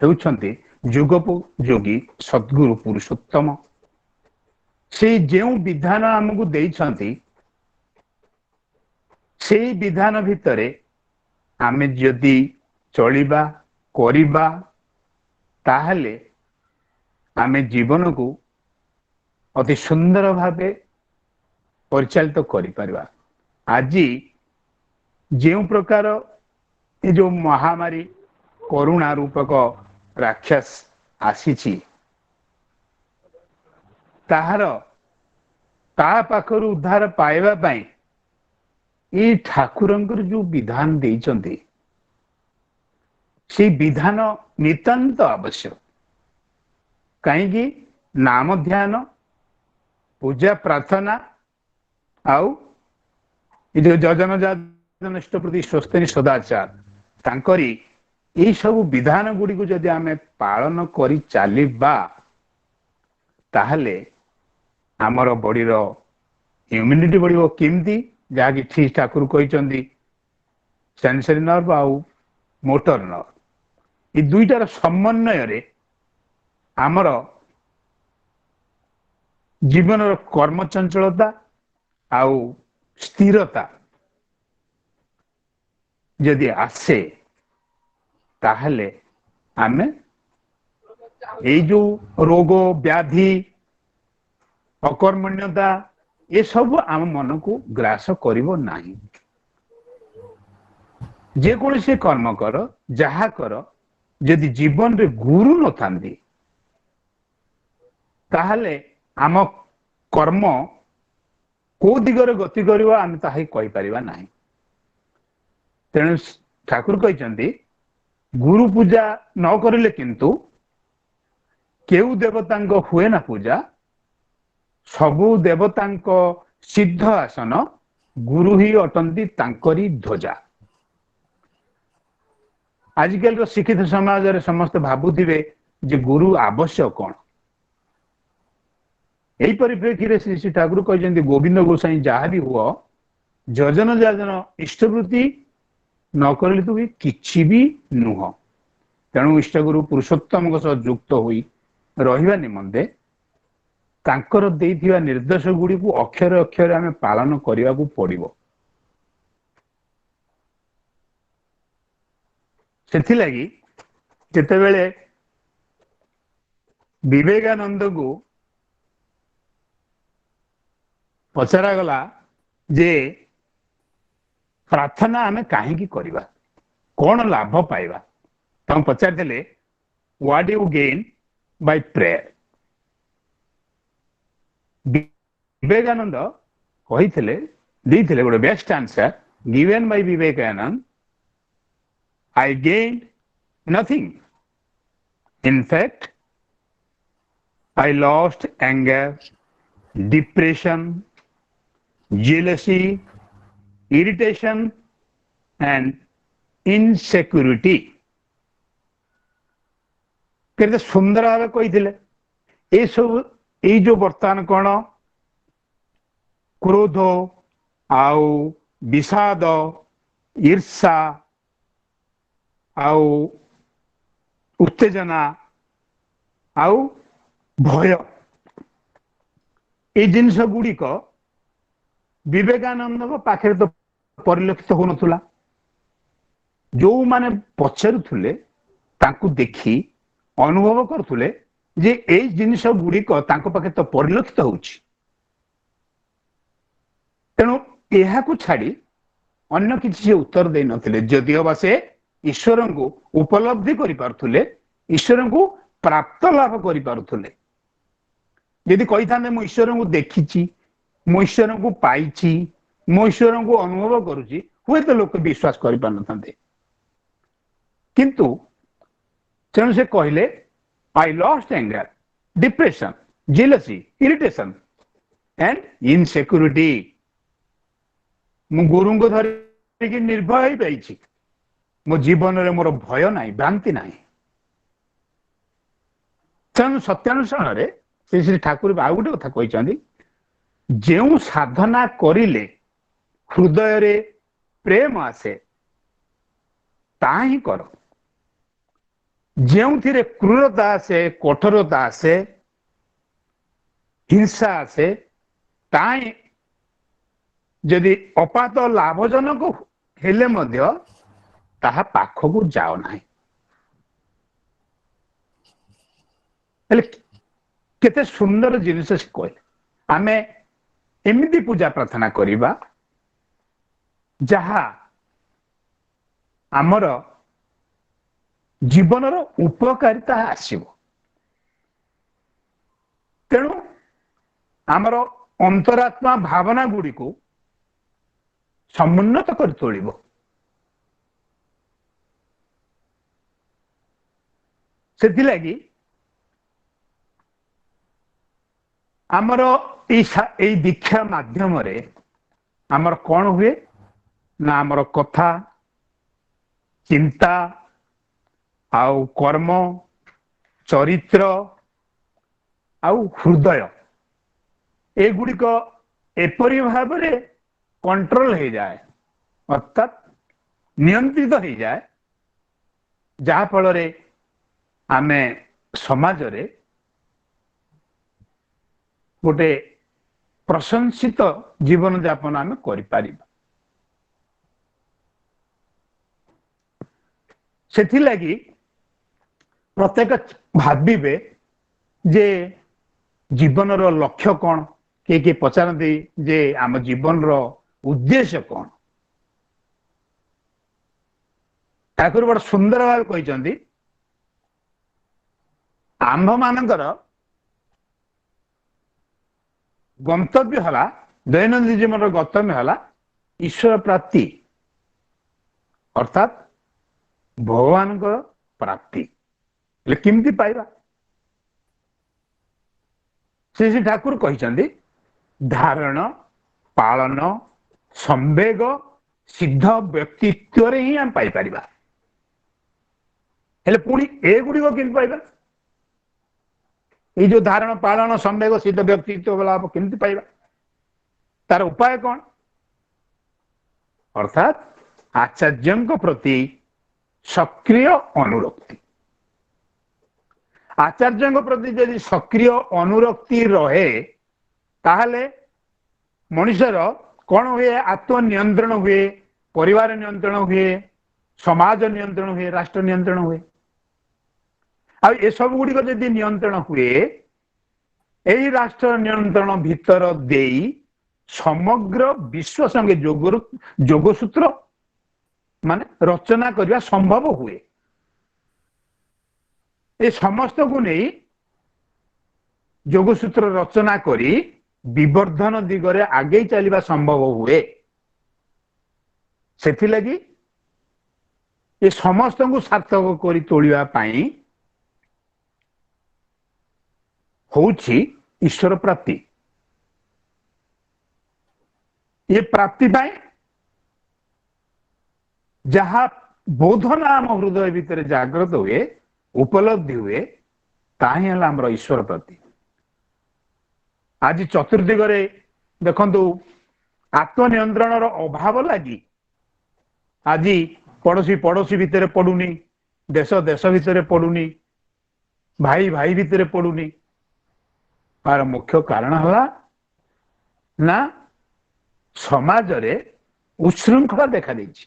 हेउछंती युगोपयोगी सद्गुरु पुरुषोत्तम से जो विधान आमको देइछंती से विधान भितरे आमे जदि चलिबा करिबा ताहले आमे जीवन को अति सुंदर भावे परिचालित करि परिबा आज जो प्रकार ये जो महामारी करुणा रूपक राक्षस आसी ताहार ता पाखर उद्धार पाइबा पाई ये ठाकुरंकर जो विधान देइचंती से विधान नितांत आवश्यक कहीं नाम ध्यान पूजा प्रार्थना आउ जो जजन जाजन इष्ट प्रति स्वस्ति सदाचार तांकरी ये सब विधान गुड़ी को जदि आमे पालन करी चलिबा ताहले आमर बॉडीर इम्यूनिटी बढ़िबो केमती जहाँकि ठीक ठाकुर कहते सेंसरी नर्व आउ मोटर नर्व ये दुईटार समन्वय रे आमर जीवन कर्म चंचलता आउ स्थिरता यदि आसे ताहले आमे ये जो रोग व्याधि अकर्मण्यता ये सब आम मन को ग्रास करिवो नाही। जे कौन से कर्म कर जहा कर यदि जीवन रे गुरु न थांदी ताहले आम कर्म को दिगरे गति करिवो आम ताही कहि परिबा नाही। तेणु ठाकुर कहते गुरु पूजा न करिले किंतु केउ देवतांक हुए ना पूजा सबु देवतांक सिद्ध आसन गुरु ही अटंती तांकरी ध्वजा। आजिकल शिक्षित समाज रे समस्त भाबुथिबे जे गुरु आवश्यक कौन। यही परिप्रेक्षी श्री श्री ठाकुर कहते गोविंद गोसाई जहाँ भी हुआ जजन जाजन इष्टवृत्ति न करले तो भी किछि भी नुह। तेणु इष्टगुरु पुरुषोत्तम सह युक्त होई रहिबा निमंते तांकर देइथिबा निर्देश गुडी को अक्षर अक्षर आमे पालन करिवा को पड़िबो। सेथि लागि जेतेबेले विवेकानंद को पचरा गला जे प्रार्थना आमे काहे की करिवा कौन लाभ पाइबा तम पचार देले what you gain by prayer. Vivekananda कही देइथिले गोटे best answer given by Vivekananda I gain nothing in fact I lost anger depression jealousy irritation and insecurity। केते सुंदर भाव कही ए सब ये जो बर्तमान कौन क्रोध आउ विषाद ईर्षा आउ उत्तेजना आउ भय ये जिनस गुड़िक विवेकानंद पाखे तो परिलक्षित हो नथुला। जो माने पचारुथुले तांकु देखी अनुभव करुथुले जे ए जिनिस गुड़िक तांको पाखे तो परिलक्षित होउछि। तेणु एहा को छाड़ी अन्य किसी से उत्तर दे नथिले जदियो बा से ईश्वर को उपलब्धि करि पारुथुले ईश्वर को प्राप्त लाभ करि पारुथुले। यदि कहि थाने मु ईश्वर को देखिछि मु ईश्वर को पाइछि मु ईश्वर को अनुभव करुछि हुए तो लोक विश्वास करि पार नथांते। किंतु तेणु से कहले आई lost anger depression jealousy irritation and insecurity. मु गुरु को धरिकी निर्भय पाइछि मो जीवन रे मोर भय नाही भ्रांति नाही। तेणु सत्यानुसार रे श्री श्री ठाकुर आ गोटे कथा कहते जो साधना करिले हृदय रे प्रेम आसे ता ही कर। जो क्रूरता आसे कठोरता आसे हिंसा आसे ताई यदि अपात लाभजनक हेले मध्य ताहा पाखकु जाओ नाही। हेले केते सुंदर जिनिस कहले आमे एमिति पूजा प्रार्थना करिबा जहा आमर जीवनर उपकारिता आसीबो। तेणु आमर अंतरात्मा भावना गुड़ी को समुन्नत कर तोलिबो। सेथिलागी आमर ए दीक्षा माध्यम रे आमर कौन हुए ना आमर कथा चिंता आउ कर्म चरित्र आउ हृदय एगुड़िक एपरी भाव रे कंट्रोल हो जाए अर्थात नियंत्रित हो जाए जहा फल रे आमे समाज रे गोटे प्रशंसित जीवन यापन आमे करि पारिबा। सेथि लागि प्रत्येक भाबिबे जे जीवन रो लक्ष्य कौन किए पचारती जे आम जीवन उद्देश्य कौन ठाकुर बड़ सुंदर भाव कहते आंभ मानकर गंतव्य है दैनंदिन जीवन गंतव्य है ईश्वर प्राप्ति अर्थात भगवान प्राप्ति केमती पाइबा श्री ठाकुर कहते धारण पालन संवेग सिद्ध व्यक्तित्व रे ही हम पाई परिबा हेले पुणी ए गुड़ी को केमती पाइबा ये जो धारण पालन संवेग सिद्ध व्यक्तित्व वाला केमती पाइबा तार उपाय कौन अर्थात आचार्य प्रति सक्रिय अनुरक्ति आचार्य प्रति यदि सक्रिय अनुरक्ति रहे ताहले मनुष्यर कौन हुए आत्मनियंत्रण हुए परिवार नियंत्रण हुए समाज नियंत्रण हुए राष्ट्र नियंत्रण हुए आ ये सब गुड़िक जदि नियंत्रण हुए यही राष्ट्र नियंत्रण भितर देई समग्र विश्व संगे जोगसूत्र माने रचना करने संभव हुए ये समस्त को नहीं जोगसूत्र रचना करी विवर्धन दिगरे आगे चलवा संभव हुए से लगी ये समस्त को सार्थक करी तोलिबा पाई होउछि ईश्वर प्राप्ति ये प्राप्ति पाई जहा बोधना आम हृदय भितर जागृत हुए उपलब्धि हुए ताही है आमर ईश्वर प्रति आज चतुर्दिगरे देखंतु आत्मनियंत्रण अभाव लगी आज पड़ोशी पड़ोशी भितर पड़ुनी देश देश भितर पड़ुनी भाई भाई भितर पड़ुनी तार मुख्य कारण है ना समाज रे उच्छृंखला देखा देछि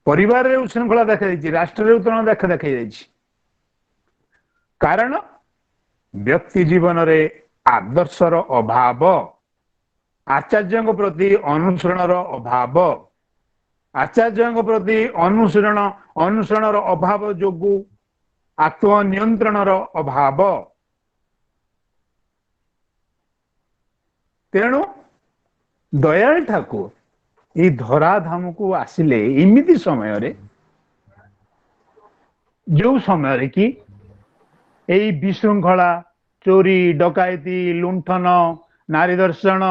परिवार रे उच्छृंखला देखा देछि राष्ट्र रे उतरण देखा देछि कारण व्यक्ति जीवन रे आदर्शर अभाव आचार्य प्रति अनुसरणर अभाव आचार्य प्रति अनुसरणर अभाव जोगु आत्मनियंत्रणर अभाव तेणु दयाल ठाकुर ये धराधाम को आसिले इमिति समय रे जो समय रे कि यही विशृंखला चोरी डकायती लुंठन नारी दर्शन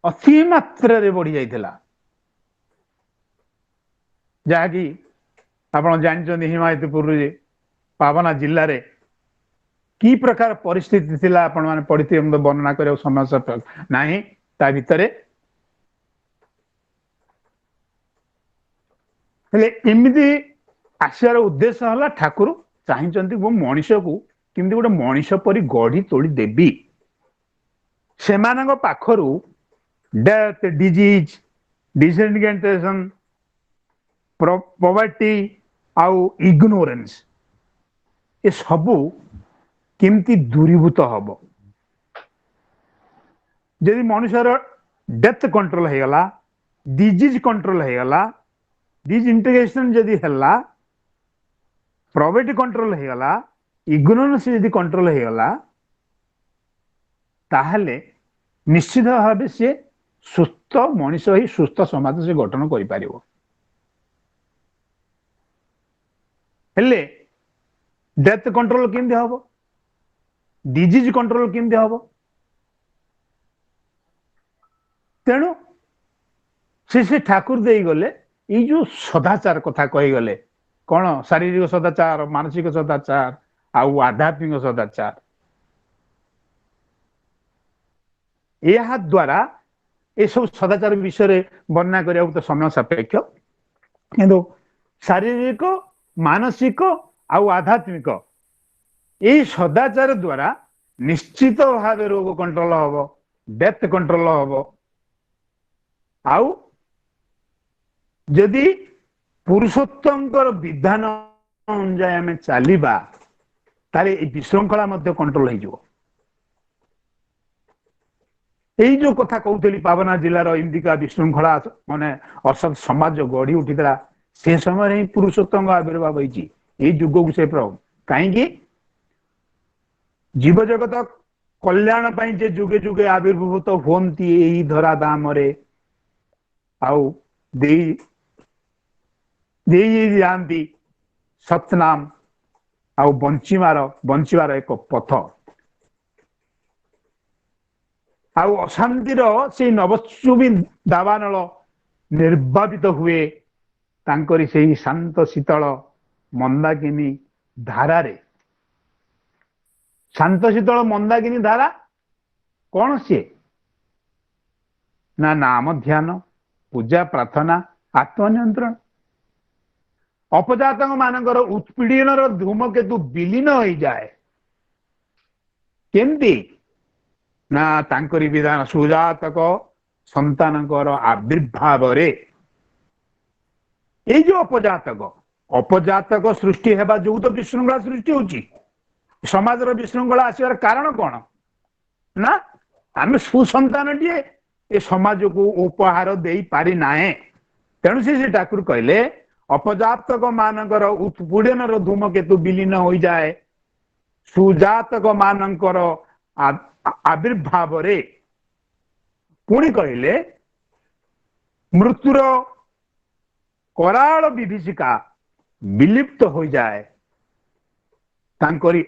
अति मात्रा रे बढ़ी जाइथिला जहाँकि आपण जानते हिमायतपुर रे पावना जिल्ला रे की प्रकार परिस्थिति थिला आपण माने पढ़िते वर्णना करे समय सफल नाही ता भितरे हेले एमिति आसार उद्देश्य हला ठाकुर चाहिंचंती वो मनुष्य को किंतु गोटे मनुष्य परि गढ़ी तोड़ी देबी सेमानक पाखरु डेथ डिजीज डिसइंटीग्रेशन पॉवर्टी आउ इग्नोरेंस ये सबू केमती दूरीभूत हम जदि मनुष्यर डेथ कंट्रोल हो गला डिजीज कंट्रोल हो गला डिसइंटीग्रेशन जदि हला पॉवर्टी कंट्रोल हो गला इग्नोरेंस जदि कंट्रोल हो गला ताहले निश्चित भाव से सुस्थ मनुष्य ही सुस्थ समाज से गठन करि पारिबो हेले डेथ कंट्रोल केमती हम डिजीज कंट्रोल केमती हम तेणु से ठाकुर दे गले ये जो सदाचार कथा कही गले कौन शारीरिक सदाचार मानसिक सदाचार आउ आध्यात्मिक सदाचार यह द्वारा ये सब सदाचार विषय वर्णना करने तो समय सापेक्ष किंतु शारीरिक मानसिक आउ आध्यात्मिक ये सदाचार द्वारा निश्चित भाव रोग कंट्रोल हम डेथ कंट्रोल हम आउ जदि पुरुषोत्तम विधान अनुजाई आम चलवा ताले विशृंखला कंट्रोल हो ଏଇ ଯୋଉ କଥା କହୁଥିଲି ପାବନା ଜିଲ୍ଲାର ଏମିତିକା ବିଶୃଙ୍ଖଳା ମାନେ ଅସତ୍ ସମାଜ ଗଢି ଉଠିଥିଲା ସେ ସମୟରେ ହିଁ ପୁରୁଷୋତ୍ତମଙ୍କ ଆବିର୍ଭାବ ହେଇଛି ଏଇ ଯୁଗକୁ ସେ ପ୍ରଭୁ କାହିଁକି ଜୀବ ଜଗତ କଲ୍ୟାଣ ପାଇଁ ଯେ ଯୁଗେ ଯୁଗେ ଆବିର୍ଭୂତ ହୁଅନ୍ତି ଏହି ଧରା ଧାମରେ ଆଉ ଦେଇ ଯାଆନ୍ତି ସତନାମ ଆଉ ବଞ୍ଚିବାର ଏକ ପଥ ଆଉ ଅଶାନ୍ତିର ସେଇ ନବଚୁବି ଦାବାନଳ ନିର୍ବାପିତ ହୁଏ ତାଙ୍କରି ସେହି ଶାନ୍ତ ଶୀତଳ ମନ୍ଦାକିନୀ ଧାରାରେ ଶାନ୍ତ ଶୀତଳ ମନ୍ଦାକିନୀ ଧାରା କଣ ସିଏ ନା ନାମ ଧ୍ୟାନ ପୂଜା ପ୍ରାର୍ଥନା ଆତ୍ମନିୟନ୍ତ୍ରଣ ଅପଜାତକ ମାନଙ୍କର ଉତ୍ପୀଡ଼ନର ଧୂମକେତୁ ବିଲୀନ ହୋଇଯାଏ କେମିତି ନା ତାଙ୍କରି ବିଧାନ ସୁଜାତକ ସନ୍ତାନଙ୍କର ଆବିର୍ଭାବରେ ଏଇ ଯୋଉ ଅପଜାତକ ସୃଷ୍ଟି ହେବା ଯୋଉ ତ ବିଶୃଙ୍ଖଳା ସୃଷ୍ଟି ହଉଛି ସମାଜର ବିଶୃଙ୍ଖଳା ଆସିବାର କାରଣ କଣ ନା ଆମେ ସୁସନ୍ତାନଟିଏ ଏ ସମାଜକୁ ଉପହାର ଦେଇ ପାରି ନାହିଁ ତେଣୁ ସେ ଠାକୁର କହିଲେ ଅପଜାତକ ମାନଙ୍କର ଉତ୍ପୀଡ଼ନର ଧୂମକେତୁ ବିଲୀନ ହୋଇଯାଏ ସୁଜାତକ ମାନଙ୍କର ଆବିର୍ଭାବରେ ପୁଣି କହିଲେ ମୃତ୍ୟୁର କରାଳ ବିଭୀଷିକା ବିଲିପ୍ତ ହୋଇଯାଏ ତାଙ୍କରି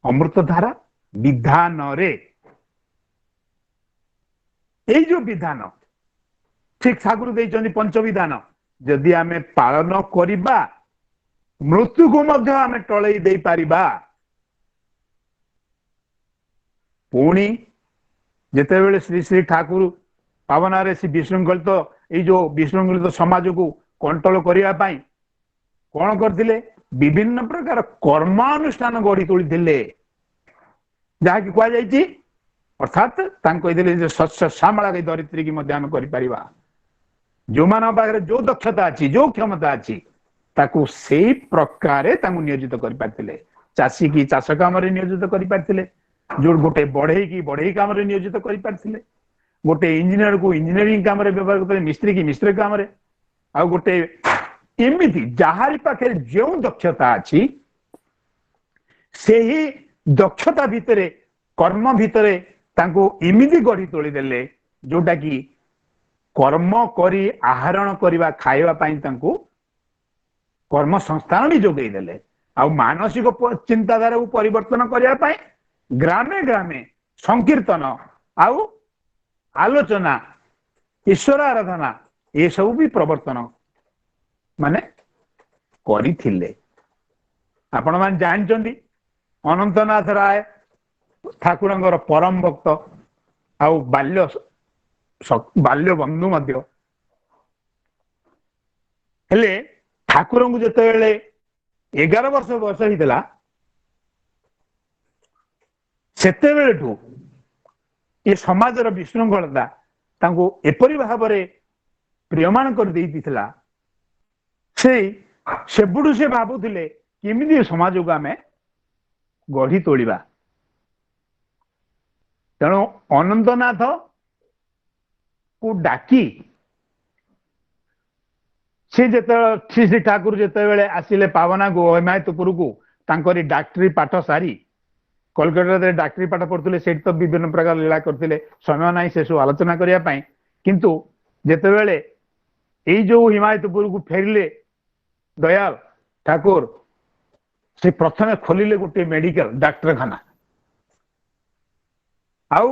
ଅମୃତ ଧାରା ବିଧାନରେ ଏଇ ଯୋଉ ବିଧାନ ଠିକ ଠାକୁର ଦେଇଛନ୍ତି ପଞ୍ଚବିଧାନ ଯଦି ଆମେ ପାଳନ କରିବା ମୃତ୍ୟୁକୁ ମଧ୍ୟ ଆମେ ଟଳେଇ ଦେଇପାରିବା ପୁଣି ଯେତେବେଳେ ଶ୍ରୀ ଶ୍ରୀ ଠାକୁର ପାବନାରେ ସେ ବିଶୃଙ୍ଖଳିତ ଏଇ ଯୋଉ ବିଶୃଙ୍ଖଳିତ ସମାଜକୁ କଣ୍ଟ୍ରୋଲ କରିବା ପାଇଁ କଣ କରିଥିଲେ ବିଭିନ୍ନ ପ୍ରକାର କର୍ମାନୁଷ୍ଠାନ ଗଢି ତୋଳିଥିଲେ ଯାହାକି କୁହାଯାଇଛି ଅର୍ଥାତ୍ ତାଙ୍କୁ କହିଥିଲେ ଯେ ଶସ୍ୟ ଶ୍ୟାମଳା ଧରିତ୍ରୀ କି ମଧ୍ୟ ଆମେ କରିପାରିବା ଯୋଉମାନଙ୍କ ପାଖରେ ଯୋଉ ଦକ୍ଷତା ଅଛି ଯୋଉ କ୍ଷମତା ଅଛି ତାକୁ ସେଇ ପ୍ରକାରେ ତାଙ୍କୁ ନିୟୋଜିତ କରିପାରିଥିଲେ ଚାଷୀ କି ଚାଷ କାମରେ ନିୟୋଜିତ କରିପାରିଥିଲେ ଯୋଉ ଗୋଟେ ବଢେଇ କାମରେ ନିୟୋଜିତ କରିପାରିଥିଲେ ଗୋଟେ ଇଞ୍ଜିନିୟରକୁ ଇଞ୍ଜିନିୟରିଂ କାମରେ ବ୍ୟବହାର କରୁଥିଲେ ମିସ୍ତ୍ରୀ କି ମିସ୍ତ୍ରୀ କାମରେ ଆଉ ଗୋଟେ ଏମିତି ଯାହାରି ପାଖରେ ଯେଉଁ ଦକ୍ଷତା ଅଛି ସେହି ଦକ୍ଷତା ଭିତରେ କର୍ମ ଭିତରେ ତାଙ୍କୁ ଏମିତି ଗଢି ତୋଳିଦେଲେ ଯୋଉଟା କି କର୍ମ କରି ଆହରଣ କରିବା ଖାଇବା ପାଇଁ ତାଙ୍କୁ କର୍ମ ସଂସ୍ଥାନ ବି ଯୋଗେଇ ଦେଲେ ଆଉ ମାନସିକ ଚିନ୍ତାଧାରାକୁ ପରିବର୍ତ୍ତନ କରିବା ପାଇଁ ଗ୍ରାମେ ଗ୍ରାମେ ସଂକୀର୍ତ୍ତନ ଆଉ ଆଲୋଚନା ଈଶ୍ୱର ଆରାଧନା ଏସବୁ ବି ପ୍ରବର୍ତ୍ତନ ମାନେ କରିଥିଲେ ଆପଣ ମାନେ ଜାଣିଛନ୍ତି ଅନନ୍ତନାଥ ରାୟ ଠାକୁରଙ୍କର ପରମ ଭକ୍ତ ଆଉ ବାଲ୍ୟ ବନ୍ଧୁ ମଧ୍ୟ ହେଲେ ଠାକୁରଙ୍କୁ ଯେତେବେଳେ 11 ବର୍ଷ ବୟସ ହେଇଥିଲା ସେତେବେଳଠୁ ଏ ସମାଜର ବିଶୃଙ୍ଖଳତା ତାଙ୍କୁ ଏପରି ଭାବରେ ପ୍ରିୟମାନ କରିଦେଇଥିଲା ସେବୁଠୁ ସେ ଭାବୁଥିଲେ କେମିତି ସମାଜକୁ ଆମେ ଗଢି ତୋଳିବା ତେଣୁ ଅନନ୍ତନାଥ କୁ ଡାକି ସେ ଯେତେବେଳେ ଶ୍ରୀ ଠାକୁର ଯେତେବେଳେ ଆସିଲେ ପାବନାକୁ ହିମାୟତପୁରକୁ ତାଙ୍କରି ଡାକ୍ତରୀ ପାଠ ସାରି କୋଲକାତାରେ ଡାକ୍ତରୀ ପାଠ ପଢୁଥିଲେ ସେଠି ତ ବିଭିନ୍ନ ପ୍ରକାର ଲୀଳା କରିଥିଲେ ସମୟ ନାହିଁ ସେସବୁ ଆଲୋଚନା କରିବା ପାଇଁ କିନ୍ତୁ ଯେତେବେଳେ ଏଇ ଯୋଉ ହିମାୟତପୁରକୁ ଫେରିଲେ ଦୟାଲ ଠାକୁର ସେ ପ୍ରଥମେ ଖୋଲିଲେ ଗୋଟେ ମେଡିକାଲ ଡାକ୍ତରଖାନା ଆଉ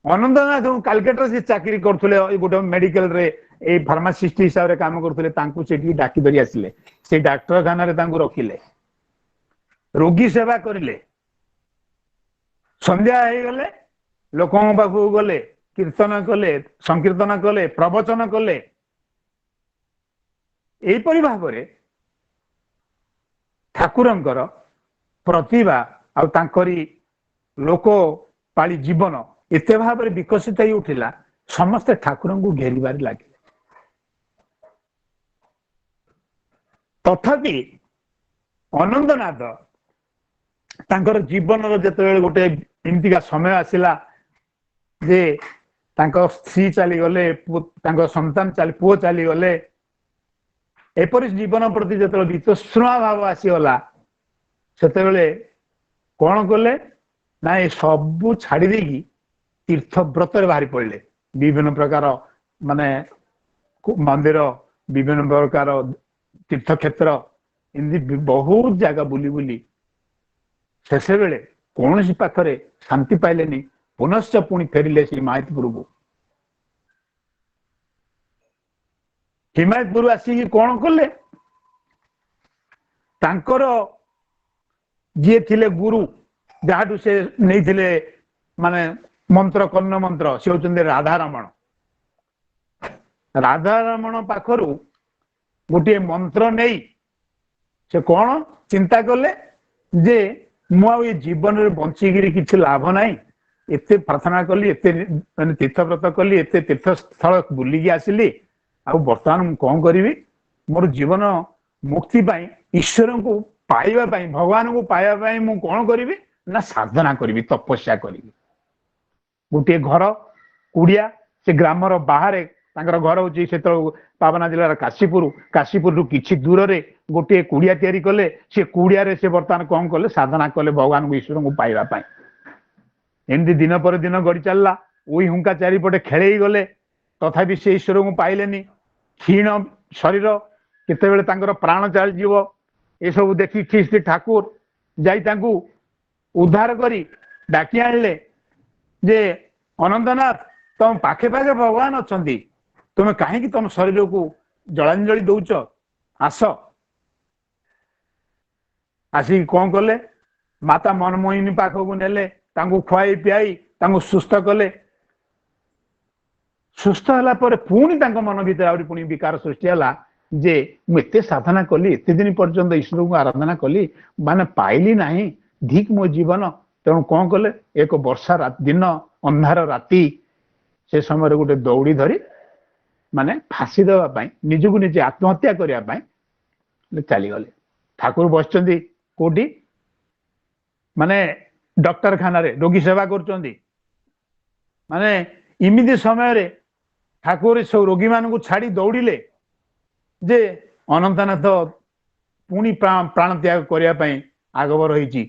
ଅନନ୍ତନାଥ କାଲକାଟାରେ ସେ ଚାକିରି କରୁଥିଲେ ଗୋଟେ ମେଡିକାଲରେ ଏଇ ଫାର୍ମାସିଷ୍ଟ ହିସାବରେ କାମ କରୁଥିଲେ ତାଙ୍କୁ ସେଠିକି ଡାକି ଧରି ଆସିଲେ ସେ ଡାକ୍ତରଖାନାରେ ତାଙ୍କୁ ରଖିଲେ ରୋଗୀ ସେବା କରିଲେ ସନ୍ଧ୍ୟା ହେଇଗଲେ ଲୋକଙ୍କ ପାଖକୁ ଗଲେ କୀର୍ତ୍ତନ କଲେ ସଂକୀର୍ତ୍ତନ କଲେ ପ୍ରବଚନ କଲେ ଏହିପରି ଭାବରେ ଠାକୁରଙ୍କର ପ୍ରତିଭା ଆଉ ତାଙ୍କରି ଲୋକ ପାଳି ଜୀବନ ଏତେ ଭାବରେ ବିକଶିତ ହେଇ ଉଠିଲା ସମସ୍ତେ ଠାକୁରଙ୍କୁ ଘେରିବାରେ ଲାଗିଲେ ତଥାପି ଅନନ୍ତନାଥ ତାଙ୍କର ଜୀବନର ଯେତେବେଳେ ଗୋଟେ ଏମିତିକା ସମୟ ଆସିଲା ଯେ ତାଙ୍କ ସ୍ତ୍ରୀ ଚାଲିଗଲେ, ତାଙ୍କ ସନ୍ତାନ ପୁଅ ଚାଲିଗଲେ, ଏପରି ଜୀବନ ପ୍ରତି ଯେତେବେଳେ ବିତୃଷ୍ଣା ଭାବ ଆସିଗଲା ସେତେବେଳେ କଣ କଲେ ନା ଏ ସବୁ ଛାଡି ଦେଇକି ତୀର୍ଥ ବ୍ରତରେ ବାହାରି ପଡିଲେ। ବିଭିନ୍ନ ପ୍ରକାର ମାନେ ମନ୍ଦିର, ବିଭିନ୍ନ ପ୍ରକାର ତୀର୍ଥକ୍ଷେତ୍ର, ଏମିତି ବହୁତ ଜାଗା ବୁଲି ବୁଲି ଶେଷବେଳେ କୌଣସି ପାଖରେ ଶାନ୍ତି ପାଇଲେନି। ପୁନଶ୍ଚ ପୁଣି ଫେରିଲେ ସେ ହିମାୟତପୁରକୁ। ହିମାୟତପୁର ଆସିକି କଣ କଲେ, ତାଙ୍କର ଯିଏ ଥିଲେ ଗୁରୁ, ଯାହାଠୁ ସେ ନେଇଥିଲେ ମାନେ ମନ୍ତ୍ର, କର୍ଣ୍ଣ ମନ୍ତ୍ର, ସେ ହଉଛନ୍ତି ରାଧାରମଣ। ରାଧାରମଣ ପାଖରୁ ଗୋଟିଏ ମନ୍ତ୍ର ନେଇ ସେ କଣ ଚିନ୍ତା କଲେ ଯେ ମୁଁ ଆଉ ଏ ଜୀବନରେ ବଞ୍ଚିକିରି କିଛି ଲାଭ ନାହିଁ, ଏତେ ପ୍ରାର୍ଥନା କଲି, ଏତେ ମାନେ ତୀର୍ଥବ୍ରତ କଲି, ଏତେ ତୀର୍ଥସ୍ଥଳ ବୁଲିକି ଆସିଲି, ଆଉ ବର୍ତ୍ତମାନ ମୁଁ କଣ କରିବି? ମୋର ଜୀବନ ମୁକ୍ତି ପାଇଁ, ଈଶ୍ୱରଙ୍କୁ ପାଇବା ପାଇଁ, ଭଗବାନଙ୍କୁ ପାଇବା ପାଇଁ ମୁଁ କଣ କରିବି ନା ସାଧନା କରିବି, ତପସ୍ୟା କରିବି। ଗୋଟିଏ ଘର କୁଡିଆ, ସେ ଗ୍ରାମର ବାହାରେ ତାଙ୍କର ଘର ହଉଛି ସେତେବେଳକୁ ପାବନା ଜିଲ୍ଲାର କାଶୀପୁର। କାଶୀପୁରରୁ କିଛି ଦୂରରେ ଗୋଟିଏ କୁଡିଆ ତିଆରି କଲେ। ସେ କୁଡିଆରେ ସେ ବର୍ତ୍ତମାନ କଣ କଲେ, ସାଧନା କଲେ ଭଗବାନଙ୍କୁ, ଈଶ୍ୱରଙ୍କୁ ପାଇବା ପାଇଁ। ଏମିତି ଦିନ ପରେ ଦିନ ଗଡି ଚାଲିଲା। ଉଇ ହୁଙ୍କା ଚାରିପଟେ ଖେଳେଇ ଗଲେ, ତଥାପି ସେ ଈଶ୍ୱରଙ୍କୁ ପାଇଲେନି। କ୍ଷୀଣ ଶରୀର, କେତେବେଳେ ତାଙ୍କର ପ୍ରାଣ ଚାଲିଯିବ ଏସବୁ ଦେଖି ଖ୍ରୀଷ୍ଟ ଠାକୁର ଯାଇ ତାଙ୍କୁ ଉଦ୍ଧାର କରି ଡାକି ଆଣିଲେ ଯେ ଅନନ୍ତନାଥ, ତମ ପାଖେ ପାଖେ ଭଗବାନ ଅଛନ୍ତି, ତୁମେ କାହିଁକି ତମ ଶରୀରକୁ ଜଳାଞ୍ଜଳି ଦଉଛ? ଆସ। ଆସିକି କଣ କଲେ, ମାତା ମନମୋହିନୀ ପାଖକୁ ନେଲେ, ତାଙ୍କୁ ଖୁଆଇ ପିଆଇ ତାଙ୍କୁ ସୁସ୍ଥ କଲେ। ସୁସ୍ଥ ହେଲା ପରେ ପୁଣି ତାଙ୍କ ମନ ଭିତରେ ଆହୁରି ପୁଣି ବିକାର ସୃଷ୍ଟି ହେଲା ଯେ ମୁଁ ଏତେ ସାଧନା କଲି, ଏତେ ଦିନ ପର୍ଯ୍ୟନ୍ତ ଈଶ୍ୱରଙ୍କୁ ଆରାଧନା କଲି, ମାନେ ପାଇଲି ନାହିଁ, ଧିକ୍ ମୋ ଜୀବନ। ତେଣୁ କଣ କଲେ, ଏକ ବର୍ଷା ଦିନ, ଅନ୍ଧାର ରାତି, ସେ ସମୟରେ ଗୋଟେ ଦଉଡ଼ି ଧରି ମାନେ ଫାଶୀ ଦେବା ପାଇଁ, ନିଜକୁ ନିଜେ ଆତ୍ମହତ୍ୟା କରିବା ପାଇଁ ଚାଲିଗଲେ। ଠାକୁର ବସିଛନ୍ତି କୋଉଠି? ମାନେ ଡକ୍ଟରଖାନାରେ ରୋଗୀ ସେବା କରୁଛନ୍ତି। ମାନେ ଏମିତି ସମୟରେ ଠାକୁର ସବୁ ରୋଗୀମାନଙ୍କୁ ଛାଡି ଦୌଡ଼ିଲେ ଯେ ଅନନ୍ତନାଥ ପୁଣି ପ୍ରାଣ ତ୍ୟାଗ କରିବା ପାଇଁ ଆଗଭର ହେଇଛି।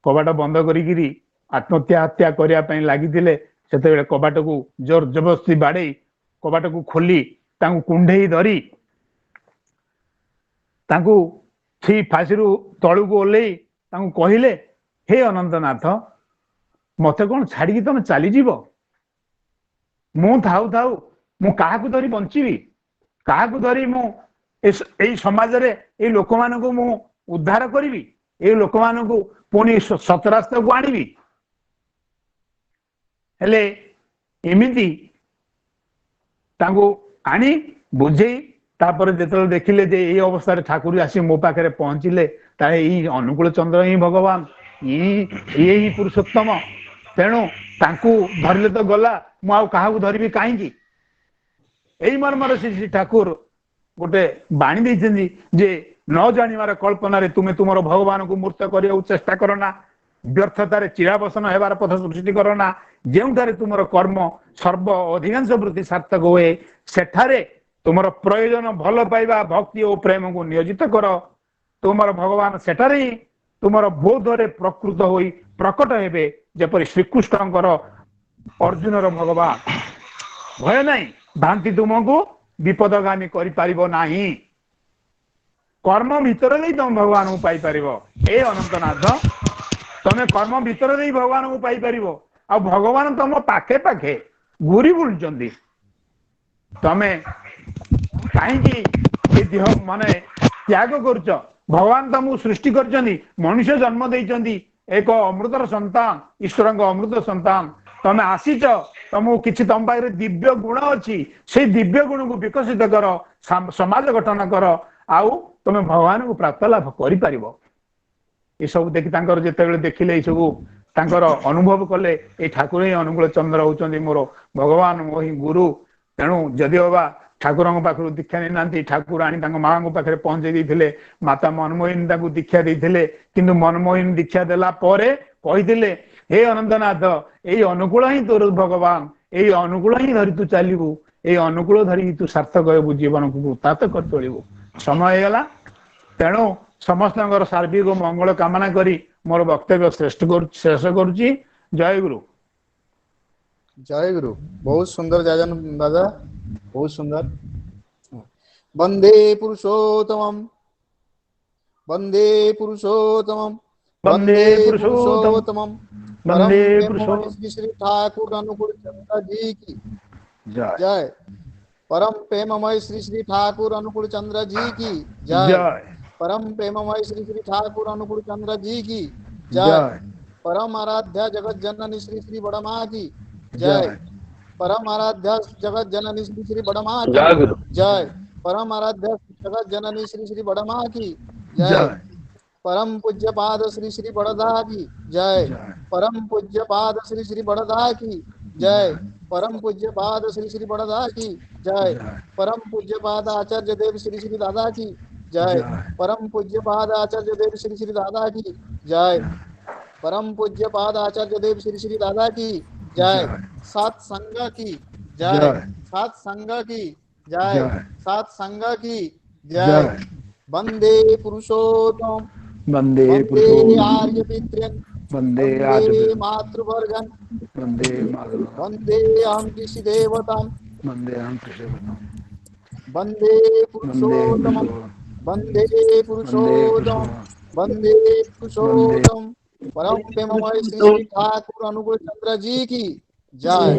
କବାଟ ବନ୍ଦ କରିକିରି ଆତ୍ମହତ୍ୟା କରିବା ପାଇଁ ଲାଗିଥିଲେ। ସେତେବେଳେ କବାଟକୁ ଜୋର ଜବରଦସ୍ତି ବାଡେଇ କବାଟକୁ ଖୋଲି ତାଙ୍କୁ କୁଣ୍ଢେଇ ଧରି ତାଙ୍କୁ ସେଇ ଫାଶୀରୁ ତଳକୁ ଓହ୍ଲେଇ ତାଙ୍କୁ କହିଲେ, ହେ ଅନନ୍ତନାଥ, ମତେ କଣ ଛାଡିକି ତମେ ଚାଲିଯିବ? ମୁଁ ଥାଉ ଥାଉ ମୁଁ କାହାକୁ ଧରି ବଞ୍ଚିବି? କାହାକୁ ଧରି ମୁଁ ଏଇ ସମାଜରେ ଏଇ ଲୋକମାନଙ୍କୁ ମୁଁ ଉଦ୍ଧାର କରିବି? ଏଇ ଲୋକମାନଙ୍କୁ ପୁଣି ସତ ରାସ୍ତାକୁ ଆଣିବି? ହେଲେ ଏମିତି ତାଙ୍କୁ ଆଣି ବୁଝେଇ, ତାପରେ ଯେତେବେଳେ ଦେଖିଲେ ଯେ ଏଇ ଅବସ୍ଥାରେ ଠାକୁର ଆସି ମୋ ପାଖରେ ପହଞ୍ଚିଲେ, ତାହେଲେ ଏଇ ଅନୁକୂଳ ଚନ୍ଦ୍ର ହିଁ ଭଗବାନ, ଇଏ ହିଁ ପୁରୁଷୋତ୍ତମ, ତେଣୁ ତାଙ୍କୁ ଧରିଲେ ତ ଗଲା, ମୁଁ ଆଉ କାହାକୁ ଧରିବି କାହିଁକି? ଏଇ ମର୍ମରେ ଶ୍ରୀ ଠାକୁର ଗୋଟେ ବାଣୀ ଦେଇଛନ୍ତି ଯେ ନ ଜାଣିବାର କଳ୍ପନାରେ ତୁମେ ତୁମର ଭଗବାନଙ୍କୁ ମୂର୍ତ୍ତ କରିବାକୁ ଚେଷ୍ଟା କର ନା, ବ୍ୟର୍ଥତାରେ ଚିରାବସନ ହେବାର ପଥ ସୃଷ୍ଟି କର ନା। ଯେଉଁଠାରେ ତୁମର କର୍ମ ସର୍ବ ଅଧିକାଂଶ ବୃତ୍ତି ସାର୍ଥକ ହୁଏ, ସେଠାରେ ତୁମର ପ୍ରୟୋଜନ, ଭଲ ପାଇବା, ଭକ୍ତି ଓ ପ୍ରେମକୁ ନିୟୋଜିତ କର। ତୁମର ଭଗବାନ ସେଠାରେ ହିଁ ତୁମର ବୋଧରେ ପ୍ରକୃତ ହୋଇ ପ୍ରକଟ ହେବେ, ଯେପରି ଶ୍ରୀକୃଷ୍ଣଙ୍କର ଅର୍ଜୁନର ଭଗବାନ। ଭୟ ନାହିଁ, ଭ୍ରାନ୍ତି ତୁମକୁ ବିପଦଗାମୀ କରିପାରିବ ନାହିଁ। କର୍ମ ଭିତରେ ଦେଇ ତମେ ଭଗବାନଙ୍କୁ ପାଇପାରିବ। ଏ ଅନନ୍ତନାଥ, ତମେ କର୍ମ ଭିତରେ ଦେଇ ଭଗବାନଙ୍କୁ ପାଇପାରିବ, ଆଉ ଭଗବାନ ତମ ପାଖେ ପାଖେ ଘୁରି ବୁଲୁଛନ୍ତି। ତମେ କାହିଁକି ଏ ଦେହ ମାନେ ତ୍ୟାଗ କରୁଛ? ଭଗବାନ ତମକୁ ସୃଷ୍ଟି କରିଛନ୍ତି, ମଣିଷ ଜନ୍ମ ଦେଇଛନ୍ତି, ଏକ ଅମୃତର ସନ୍ତାନ, ଈଶ୍ୱରଙ୍କ ଅମୃତ ସନ୍ତାନ। ତମେ ଆସିଛ, ତମକୁ କିଛି ତମ ପାଖରେ ଦିବ୍ୟ ଗୁଣ ଅଛି, ସେଇ ଦିବ୍ୟ ଗୁଣକୁ ବିକଶିତ କର, ସମାଜ ଗଠନ କର, ଆଉ ତମେ ଭଗବାନଙ୍କୁ ପ୍ରାପ୍ତ ଲାଭ କରିପାରିବ। ଏସବୁ ଦେଖି ତାଙ୍କର ଯେତେବେଳେ ଦେଖିଲେ, ଏଇ ସବୁ ତାଙ୍କର ଅନୁଭବ କଲେ, ଏଇ ଠାକୁର ହିଁ ଅନୁକୂଳ ଚନ୍ଦ୍ର ହଉଛନ୍ତି ମୋର ଭଗବାନ, ମୋ ହିଁ ଗୁରୁ। ତେଣୁ ଯଦି ବାବା ठाकुर पाखु दीक्षा नहीं ठाकुर आनी माँ पाखे पहुंचे देते माता मनमोहिनी दीक्षा देते किंतु मनमोहिनी दीक्षा देला कही हे अनंतनाथ यही अनुकूल ही तोर भगवान यही अनुकूल ही धरी तू चलू ये अनुकूल धरी तू सार्थक हेबू जीवन को तात कर तोड़ू समय होगा तेणु समस्त सार्विक मंगल कामना करी मोर वक्तव्य शेष करुच्ची। जय गुरु। जय गुरु। बहुत सुंदर जाजन दादा बहुत सुंदर। वंदे पुरुषोत्तमम वंदे पुरुषोत्तमम वंदे पुरुषोत्तमम वंदे पुरुषोत्तम श्री श्री ठाकुर अनुकूल चंद्र जी की जय। जय। परम प्रेममय श्री श्री ठाकुर अनुकूल चंद्र जी की जय। परम प्रेममय श्री श्री ठाकुर अनुकूल चंद्र जी की जय। परम आराध्या जगत जननी श्री श्री बड़ माँ की जय। परम आराध्या जगत जननी श्री श्री बड़ माँ की जय। परम आराध्या जगत जननी श्री श्री बड़ माँ की जय। परम पूज्य पाद श्री श्री बड़दा की जय। परम पूज्य पाद श्री श्री बड़दा की जय। परम पूज्य पाद श्री श्री बड़दा की जय। परम पूज्य पाद आचार्य देव श्री श्री दादा की जय। परम पूज्य पाद आचार्य देव श्री श्री दादा की जय। परम पूज्य पाद आचार्य देव श्री श्री दादा की जय। सात संग की जय। सात संग की जय। सात संग की जय। वंदे पुरुषोत्तम वंदे आर्य पितृन् वंदे मातृवर्गन् वंदे वंदे अहं कृषि देवतां वंदे अहं कृषि वंदे पुरुषोत्तमं वंदे पुरुषोत्तमं वंदे पुरुषोत्तम परम प्रेममय श्री ठाकुर अनुकूल चंद्र जी की जय।